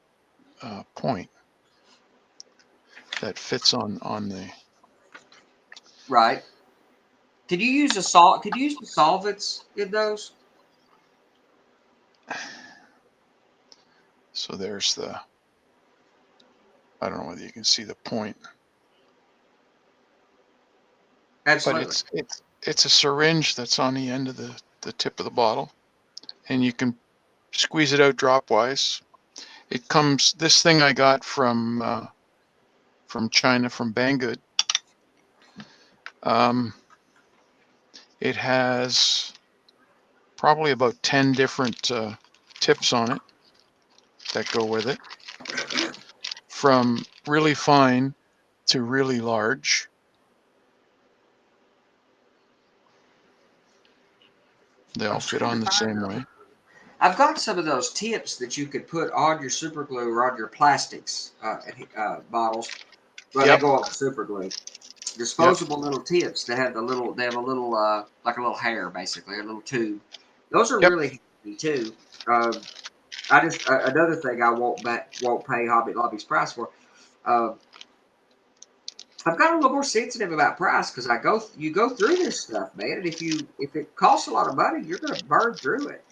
point. that fits on the. Right. Could you use Could you use the solvents in those? So there's the. I don't know whether you can see the point, but Absolutely. it's a syringe that's on the end of the tip of the bottle, and you can squeeze it out dropwise. It comes. This thing I got from China, from Banggood. It has probably about 10 different tips on it that go with it, from really fine to really large. They I all was fit trying to on the find same them. way. I've got some of those tips that you could put on your super glue or on your plastics bottles where they Yep, go on with super glue. yep, Disposable little tips that have they have a little like a little hair basically, a little tube. Those are yep. really handy too. I just another thing I won't pay Hobby Lobby's price for. Uh, I've got a little more sensitive about price because you go through this stuff, man, and if it costs a lot of money, you're gonna burn through it.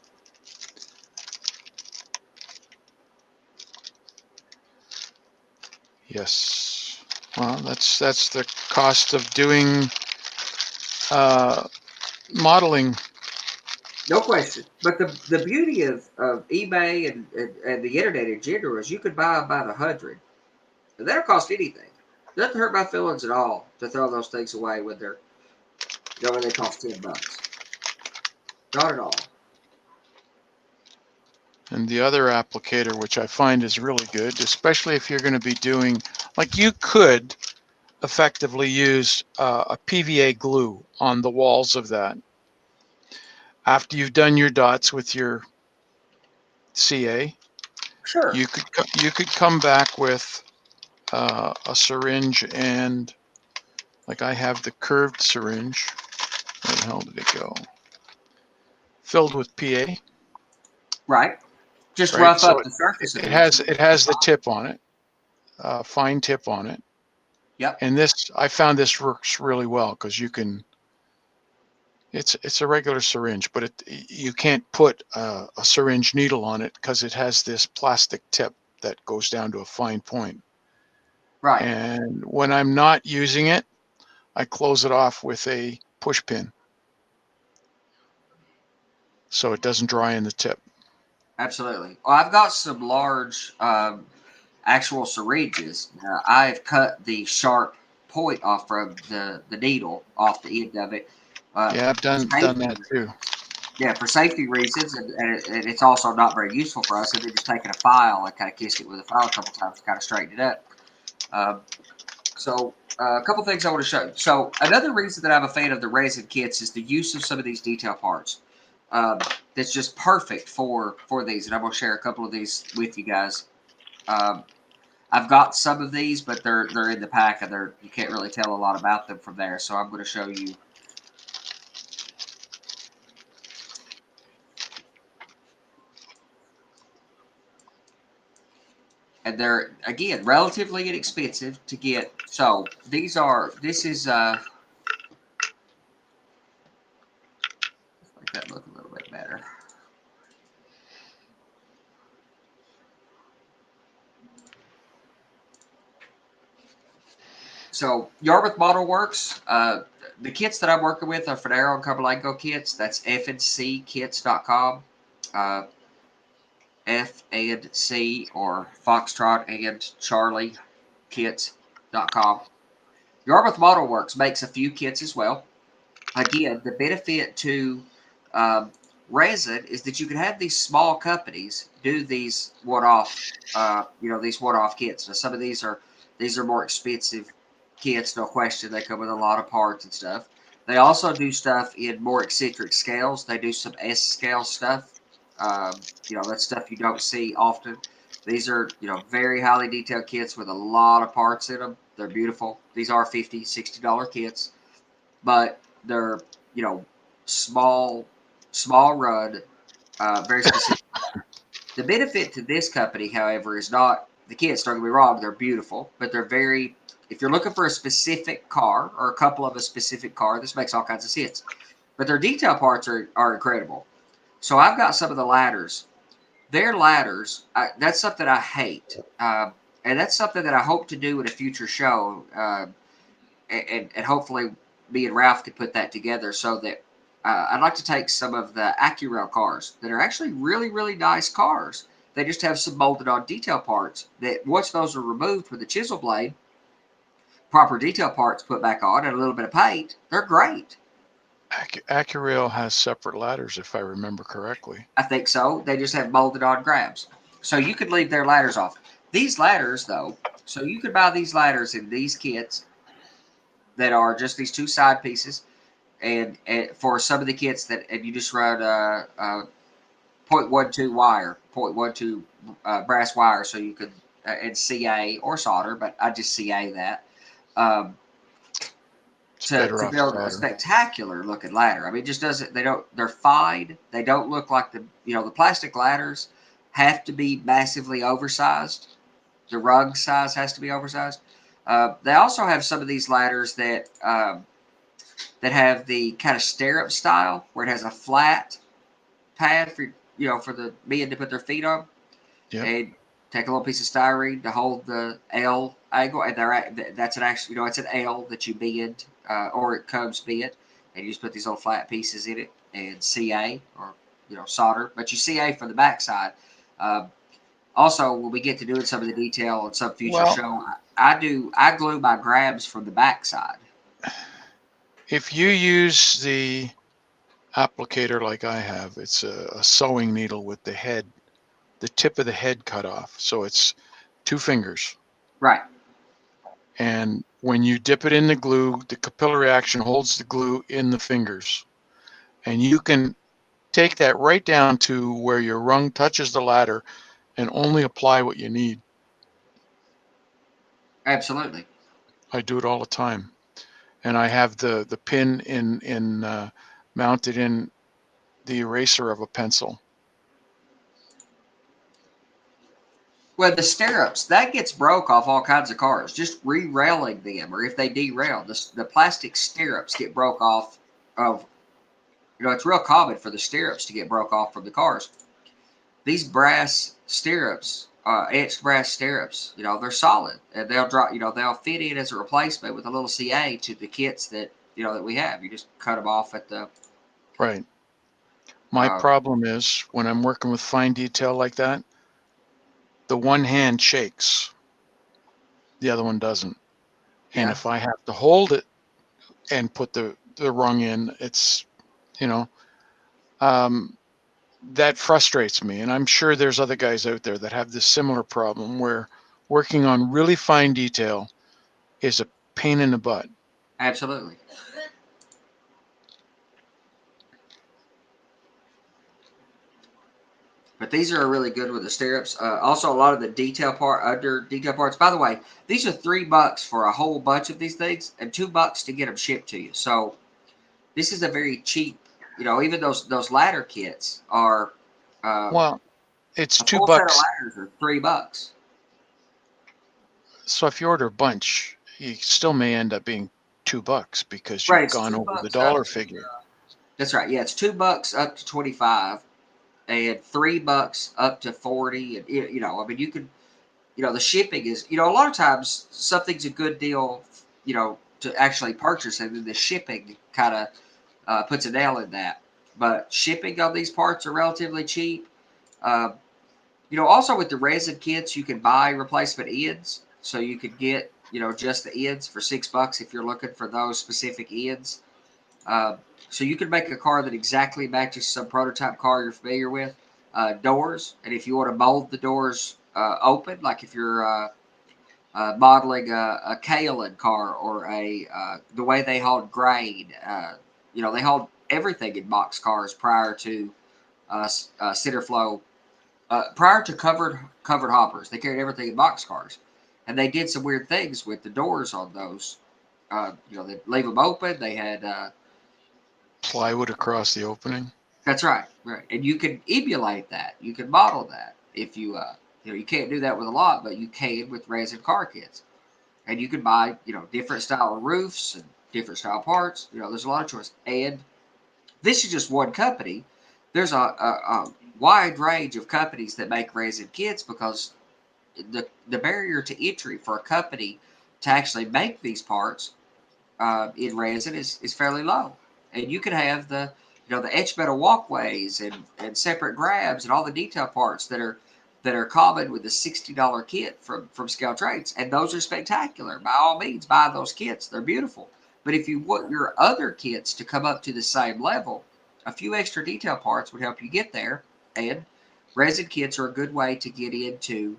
Yes. Well, that's the cost of doing uh, modeling. No question. But the beauty of eBay and the internet in general is you could buy about 100. And they don't cost anything. Doesn't hurt my feelings at all to throw those things away when when they cost $10. Not at all. And the other applicator, which I find is really good, especially if you're going to be doing, like, you could effectively use a PVA glue on the walls of that after you've done your dots with your CA. Sure. You could come back with a syringe, and like I have the curved syringe. Where the hell did it go? Filled with PA, Right. Just right? rough So up the surface of it it. has So it has the tip on it, fine tip on it, yep. and this, I found this works really well because you can. It's a regular syringe, but you can't put a syringe needle on it because it has this plastic tip that goes down to a fine point. Right. And when I'm not using it, I close it off with a push pin so it doesn't dry in the tip. Absolutely. Well, I've got some large actual syringes. I've cut the sharp point off from the needle off the end of it. Yeah, I've For done safety that too. Yeah, for safety reasons, and it's also not very useful for us. And then just taking a file and kind of kissed it with a file a couple times to kind of straighten it up. Um, a couple things I want to show. So another reason that I'm a fan of the resin kits is the use of some of these detail parts. That's just perfect for these, and I'm going to share a couple of these with you guys. Um, I've got some of these, but they're in the pack, and you can't really tell a lot about them from there. So I'm going to show you. And they're again relatively inexpensive to get. So this is let's make that look a little bit better. So Yarmouth Model Works, the kits that I'm working with are Finero and Carbolanco kits. That's fncKits.com. Uh, F and C or Foxtrot and Charlie kits.com. Yarmouth Model Works makes a few kits as well. Again, the benefit to um, resin is that you can have these small companies do these one-off, these one-off kits. Now, some of these are more expensive kits, no question. They come with a lot of parts and stuff. They also do stuff in more eccentric scales. They do some S scale stuff. That's stuff you don't see often. These are, very highly detailed kits with a lot of parts in them. They're beautiful. These are $50, $60 kits, but they're, small, small run, very specific. The benefit to this company, however, is not the kits, don't get me wrong, they're beautiful, but they're very, if you're looking for a specific car or a couple of a specific car, this makes all kinds of sense. But their detail parts are incredible. So I've got some of the ladders. Their ladders, that's something I hate. And that's something that I hope to do in a future show. And hopefully me and Ralph could put that together so that I'd like to take some of the AccuRail cars that are actually really, really nice cars. They just have some molded on detail parts that once those are removed with the chisel blade, proper detail parts put back on and a little bit of paint, they're great. AccuRail has separate ladders, if I remember correctly. I think so. They just have molded on grabs. So you could leave their ladders off. These ladders, though, so you could buy these ladders in these kits that are just these two side pieces. And for some of the kits that, and you just run 0.12 wire, 0.12 brass wire, so you could, and CA or solder, but I just CA that. To build a spectacular looking ladder. I mean, it just doesn't, they're fine. They don't look like the plastic ladders have to be massively oversized. The rug size has to be oversized. They also have some of these ladders that have the kind of stirrup style where it has a flat pad for the men to put their feet on. Yep. And take a little piece of styrene to hold the L angle, and that's an actual, it's an L that you bend, or it comes bent, and you just put these little flat pieces in it and CA or solder, but you CA from the backside. Also, when we get to doing some of the detail on some future show, I glue my grabs from the backside. If you use the applicator like I have, it's a sewing needle with the tip of the head cut off, so it's 2 fingers. Right. And when you dip it in the glue, the capillary action holds the glue in the fingers. And you can take that right down to where your rung touches the ladder and only apply what you need. Absolutely. I do it all the time. And I have the pin mounted in the eraser of a pencil. Well, the stirrups, that gets broke off all kinds of cars. Just re-railing them, or if they derail, the plastic stirrups get broke off of, it's real common for the stirrups to get broke off from the cars. These brass stirrups, etched brass stirrups, they're solid. And they'll drop, they'll fit in as a replacement with a little CA to the kits that we have. You just cut them off at the... Right. My problem is when I'm working with fine detail like that, the one hand shakes, the other one doesn't. And if I have to hold it and put the rung in, it's, that frustrates me. And I'm sure there's other guys out there that have this similar problem where working on really fine detail is a pain in the butt. Absolutely. But these are really good with the stirrups. Also, a lot of the detail parts. By the way, these are $3 for a whole bunch of these things, and $2 to get them shipped to you. So this is a very cheap. Even those ladder kits are. Well, it's a $2. Full set of ladders are $3. So if you order a bunch, you still may end up being $2 because you've gone over the dollar figure. That's right. Yeah, it's $2 up to 25. And $3 up to 40, and I mean, you could, the shipping is, a lot of times something's a good deal, to actually purchase, and then the shipping kind of puts a nail in that. But shipping on these parts are relatively cheap. Also with the resin kits, you can buy replacement ends, so you could get, just the ends for $6 if you're looking for those specific ends. So you can make a car that exactly matches some prototype car you're familiar with. Doors, and if you want to mold the doors open, like if you're modeling a Kaolin car or the way they hauled grain, they hauled everything in box cars prior to center flow, prior to covered hoppers. They carried everything in box cars, and they did some weird things with the doors on those. They leave them open. They had plywood across the opening. That's right, right, and you can emulate that. You can model that if you You can't do that with a lot, but you can with resin car kits. And you can buy, different style roofs and different style parts. There's a lot of choice. And this is just one company. There's a wide range of companies that make resin kits because the barrier to entry for a company to actually make these parts in resin is fairly low. And you can have the etched metal walkways and separate grabs and all the detail parts that are common with the $60 kit from Scale Trades, and those are spectacular. By all means, buy those kits; they're beautiful. But if you want your other kits to come up to the same level, a few extra detail parts would help you get there. And resin kits are a good way to get into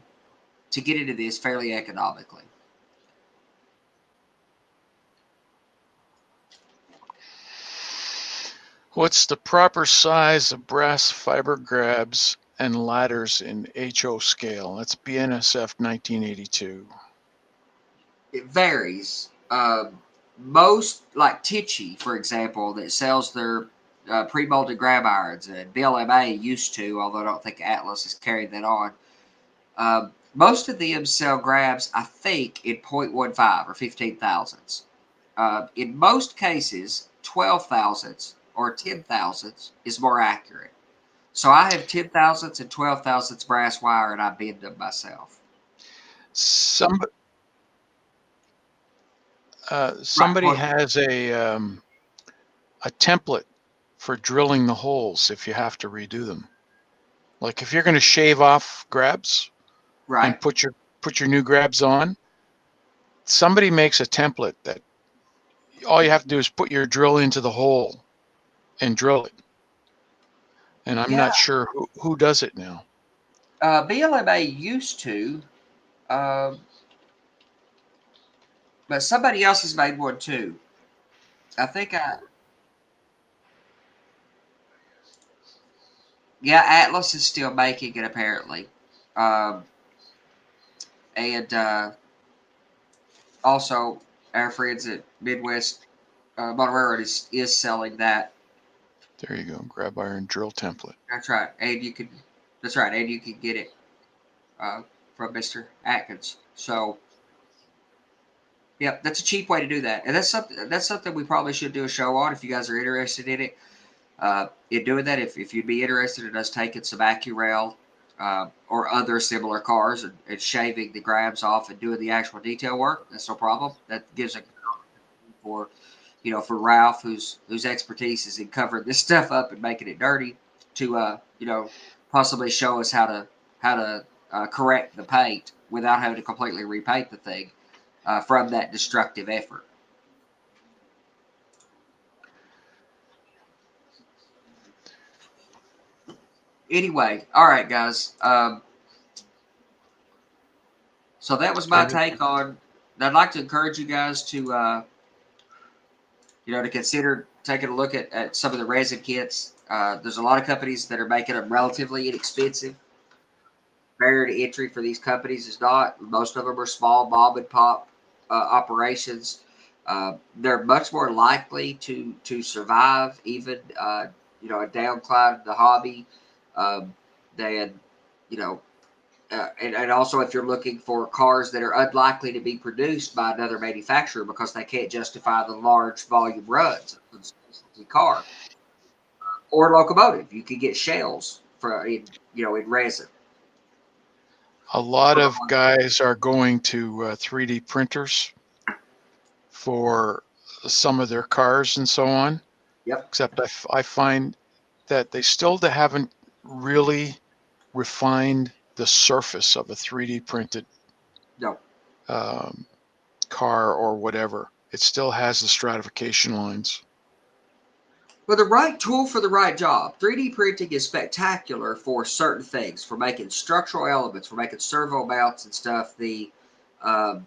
this fairly economically. What's the proper size of brass fiber grabs and ladders in HO scale? That's BNSF 1982. It varies. Most, like Tichy, for example, that sells their pre-molded grab irons, and BLMA used to, although I don't think Atlas has carried that on. Most of them sell grabs, I think, in 0.15 or 15 thousandths. In most cases, 12 thousandths or 10 thousandths is more accurate. So I have 10 thousandths and 12 thousandths brass wire, and I bend them myself. Somebody Right. has a template for drilling the holes if you have to redo them. Like if you're going to shave off grabs and Right. put your new grabs on, somebody makes a template that all you have to do is put your drill into the hole and drill it. And I'm Yeah. not sure who does it now. BLMA used to, um, but somebody else has made one too. I think yeah, Atlas is still making it apparently. Um, and also, our friends at Midwest Motor is selling that. There you go, grab iron drill template. That's right, and you can. That's right, and you can get it uh, from Mr. Atkins. So, yeah, that's a cheap way to do that, and that's something we probably should do a show on if you guys are interested in it. In doing that, if you'd be interested in us taking some AccuRail or other similar cars and shaving the grabs off and doing the actual detail work, that's no problem. That gives a for for Ralph, whose expertise is in covering this stuff up and making it dirty, to possibly show us how to correct the paint without having to completely repaint the thing from that destructive effort. Anyway, all right, guys. So that was my take on. I'd like to encourage you guys to consider taking a look at some of the resin kits. There's a lot of companies that are making them relatively inexpensive. Barrier to entry for these companies is not. Most of them are small mom and pop operations. They're much more likely to survive even a downcline in the hobby than you know and also if you're looking for cars that are unlikely to be produced by another manufacturer because they can't justify the large volume runs of a specialty car or locomotive, you can get shells in resin. A lot of guys are going to 3D printers for some of their cars and so on. Yep. Except I find that they still haven't really refined the surface of a 3D printed No. um, car or whatever. It still has the stratification lines. But the right tool for the right job. 3D printing is spectacular for certain things, for making structural elements, for making servo mounts and stuff. Um,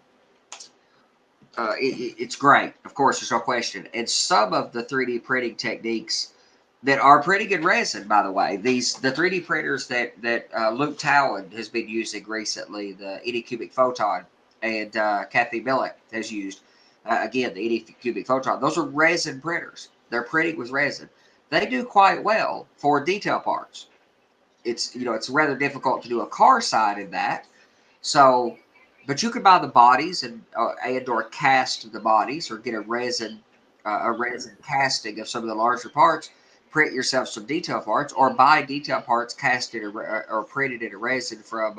it's great, of course, there's no question. And some of the 3D printing techniques that are printing in resin, by the way, the 3D printers that Luke Towan has been using recently, the Anycubic Photon, and Kathy Millick has used, again, the Anycubic Photon. Those are resin printers. They're printing with resin. They do quite well for detail parts. it's it's rather difficult to do a car side in that. So, but you could buy the bodies and or cast the bodies, or get a resin casting of some of the larger parts. Print yourself some detail parts, or buy detail parts casted or printed in a resin from.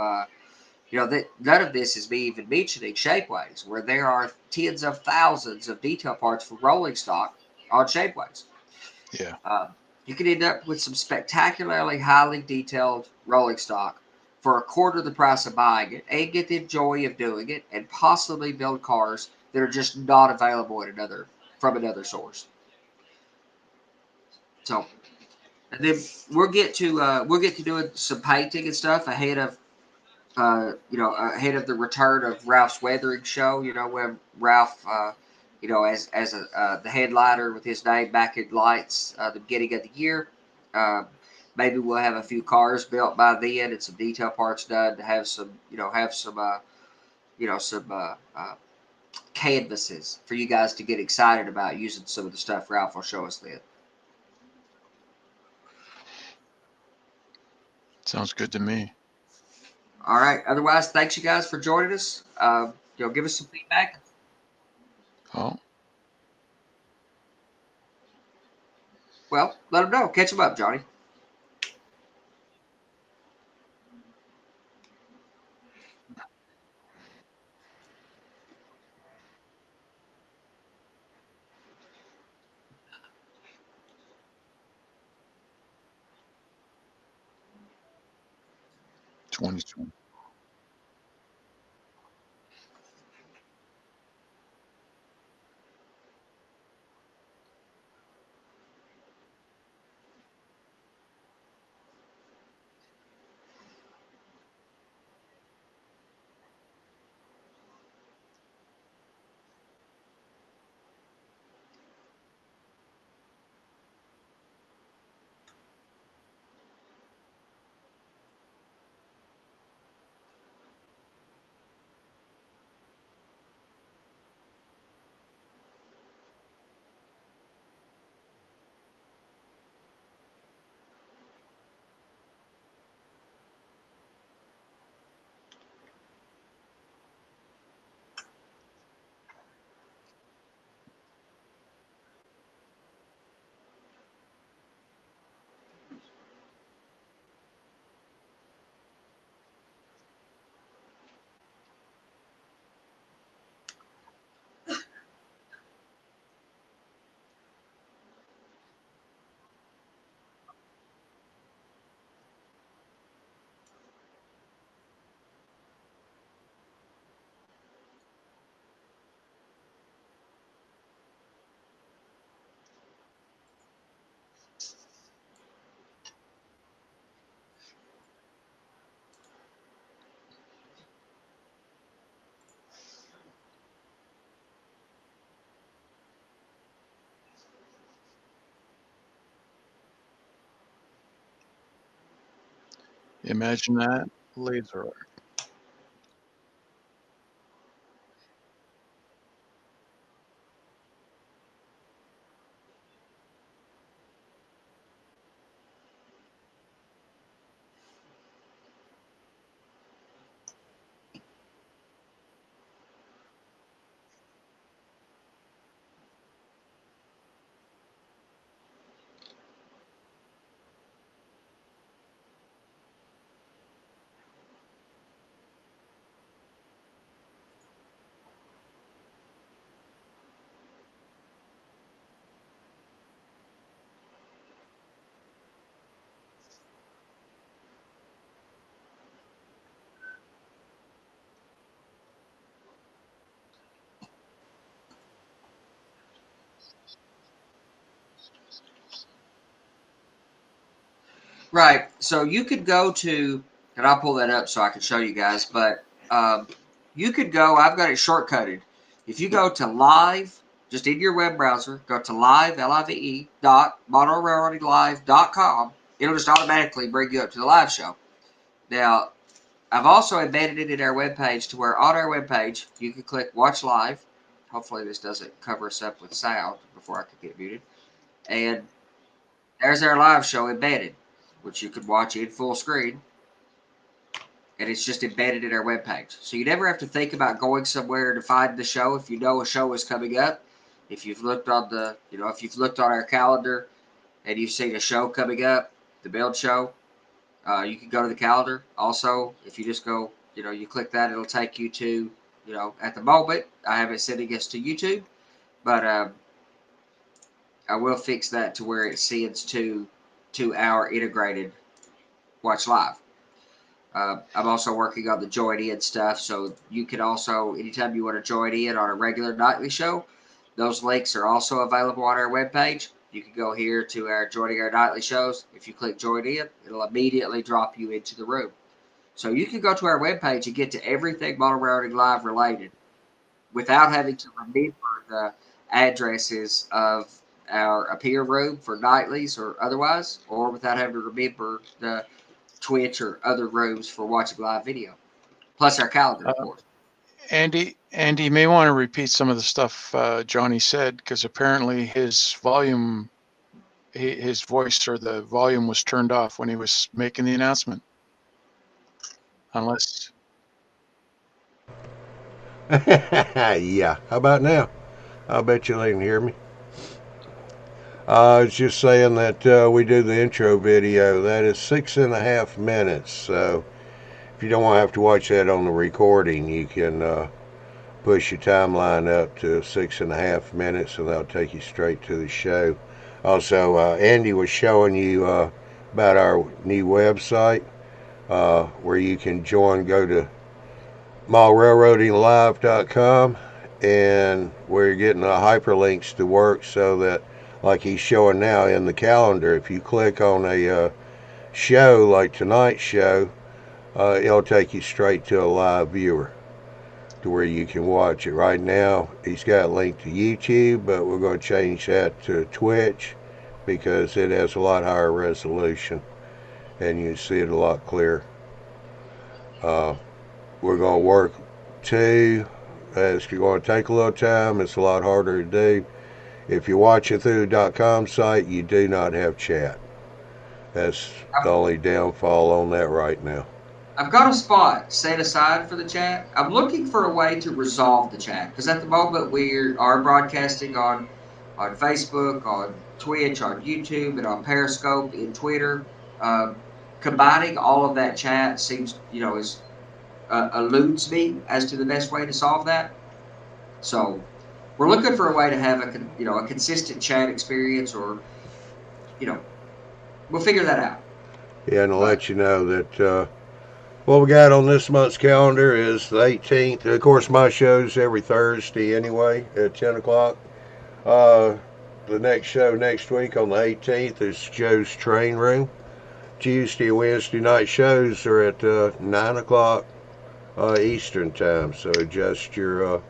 That none of this is me even mentioning Shapeways, where there are tens of thousands of detail parts for rolling stock on Shapeways. Yeah. You could end up with some spectacularly highly detailed rolling stock for a quarter the price of buying it, and get the joy of doing it, and possibly build cars that are just not available from another source. So, and then we'll get to doing some painting and stuff ahead of the return of Ralph's weathering show. When Ralph, the headliner with his name back in lights, the beginning of the year. Uh, Maybe we'll have a few cars built by then and some detail parts done to have some canvases for you guys to get excited about using some of the stuff Ralph will show us then. Sounds good to me. All right. Otherwise, thanks you guys for joining us. Give us some feedback. Oh, Well, let them know. Catch them up, Johnny. twenty 20. Imagine that laser art. Right. So you could go to, and I'll pull that up so I can show you guys, but you could go, I've got it shortcutted. If you go to live, just in your web browser, go to live, L-I-V-E, monorailroadinglive.com. It'll just automatically bring you up to the live show. Now, I've also embedded it in our webpage to where on our webpage, you can click watch live. Hopefully this doesn't cover us up with sound before I can get muted. And there's our live show embedded. which you could watch in full screen. And it's just embedded in our webpage. So you never have to think about going somewhere to find the show if you know a show is coming up. If you've looked on if you've looked on our calendar and you've seen a show coming up, the Build Show, you can go to the calendar. Also, if you just go, you click that, it'll take you to, at the moment, I have it sending us to YouTube, but I will fix that to where it sends to our integrated Watch Live. I'm also working on the join in stuff, so you can also, anytime you want to join in on a regular nightly show, those links are also available on our webpage. You can go here to our joining our nightly shows. If you click join in, it'll immediately drop you into the room. So you can go to our webpage and get to everything Model Railroading Live related without having to remember the addresses of our appear room for nightlies or otherwise, or without having to remember the Twitch or other rooms for watching live video, plus our calendar, of course. Andy, you may want to repeat some of the stuff Johnny said, because apparently his volume, his voice or the volume was turned off when he was making the announcement. Unless. Yeah, how about now? I bet you they can hear me. I was just saying that we do the intro video. That is 6.5 minutes. So if you don't want to have to watch that on the recording, you can push your timeline up to 6.5 minutes, and that'll take you straight to the show. Also, Andy was showing you about our new website where you can join. Go to modelrailroadinglive.com, and we're getting the hyperlinks to work so that, like he's showing now in the calendar, if you click on a show like tonight's show, it'll take you straight to a live viewer to where you can watch it. Right now, he's got a link to YouTube, but we're going to change that to Twitch because it has a lot higher resolution and you see it a lot clearer. We're going to work too. It's going to take a little time. It's a lot harder to do. If you're watching through the .com site, you do not have chat. That's the only downfall on that right now. I've got a spot set aside for the chat. I'm looking for a way to resolve the chat because at the moment we are broadcasting on Facebook, on Twitch, on YouTube, and on Periscope, in Twitter. Combining all of that chat seems, eludes me as to the best way to solve that. So we're looking for a way to have a consistent chat experience, or we'll figure that out. Yeah, and I'll let you know that what we got on this month's calendar is the 18th. Of course, my show's every Thursday anyway at 10 o'clock. The next show next week on the 18th is Joe's Train Room. Tuesday and Wednesday night shows are at 9 o'clock Eastern time, so adjust your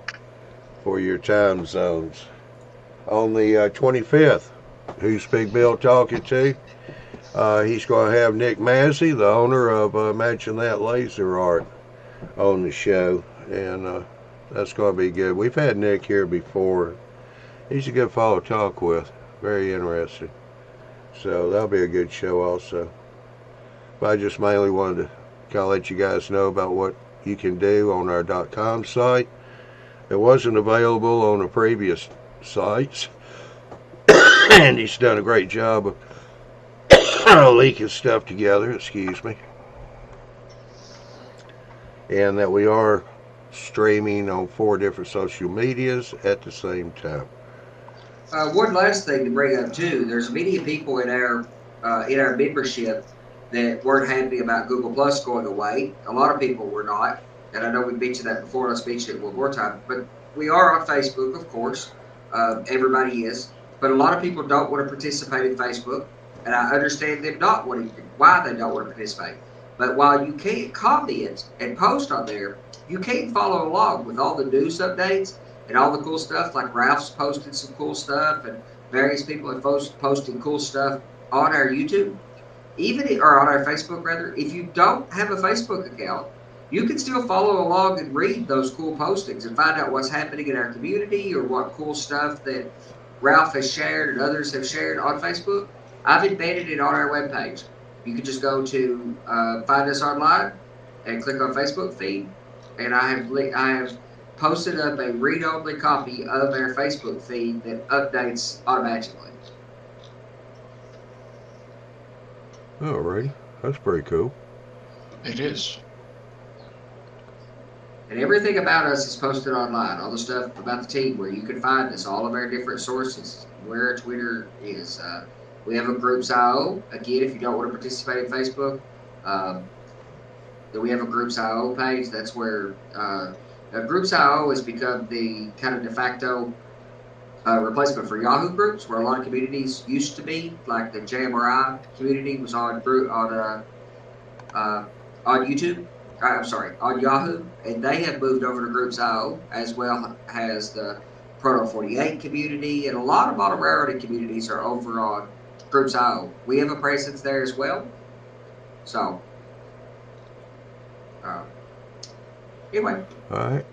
for your time zones. On the 25th, who's Big Bill talking to? He's going to have Nick Mazzy, the owner of Imagine That Laser Art, on the show, and that's going to be good. We've had Nick here before. He's a good fellow to talk with. Very interesting. So that'll be a good show also. But I just mainly wanted to kind of let you guys know about what you can do on our .com site. It wasn't available on the previous sites. And he's done a great job of leaking stuff together, excuse me. And that we are streaming on 4 different social medias at the same time. One last thing to bring up too, there's many people in our membership that weren't happy about Google Plus going away. A lot of people were not, and I know we mentioned that before. Let's mention it one more time. But we are on Facebook, of course. Everybody is, but a lot of people don't want to participate in Facebook, and I understand them not wanting to, why they don't want to participate. But while you can't comment and post on there, you can follow along with all the news updates and all the cool stuff. Like Ralph's posted some cool stuff, and various people have posting cool stuff on our YouTube, or on our Facebook rather. If you don't have a Facebook account, you can still follow along and read those cool postings and find out what's happening in our community or what cool stuff that Ralph has shared and others have shared on Facebook. I've embedded it on our webpage. you can just go to find us online and click on Facebook feed. And I have posted up a read-only copy of our Facebook feed that updates automatically. Alrighty, that's pretty cool. It is. And everything about us is posted online. All the stuff about the team, where you can find us, all of our different sources, where our Twitter is. We have a Groups IO. Again, if you don't want to participate in Facebook, then we have a Groups IO page. That's where Groups IO has become the kind of de facto replacement for Yahoo groups, where a lot of communities used to be. Like the JMRI community was on YouTube. I'm sorry, on Yahoo, and they have moved over to Groups IO, as well as the Proto 48 community, and a lot of model rarity communities are over on Groups IO. We have a presence there as well. So, anyway, All right.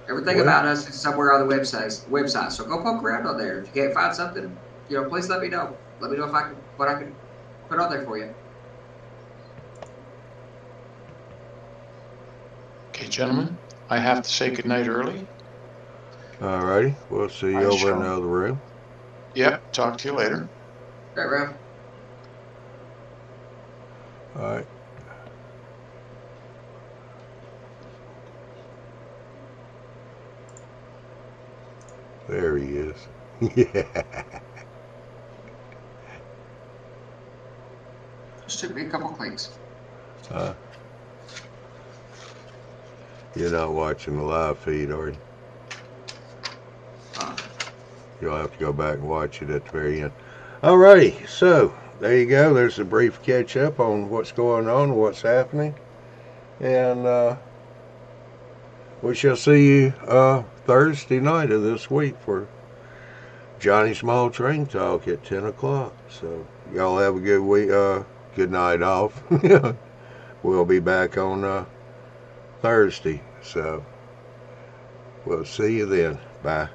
everything Well, about us is somewhere on the website. So go poke around on there. If you can't find something, please let me know. Let me know if what I can put on there for you. Okay, gentlemen, I have to say goodnight early. alrighty. We'll see you I over in the shall. other room. Yep, talk to you later. Right, Ralph. All right. There he is. Yeah. Just took me a couple clicks. You're not watching the live feed, are you? Uh, You'll have to go back and watch it at the very end. Alrighty, so there you go. There's a brief catch up on what's going on, what's happening, and we shall see you Thursday night of this week for Johnny Small Train Talk at 10 o'clock. So y'all have a good week, good night off. We'll be back on Thursday. So we'll see you then. Bye.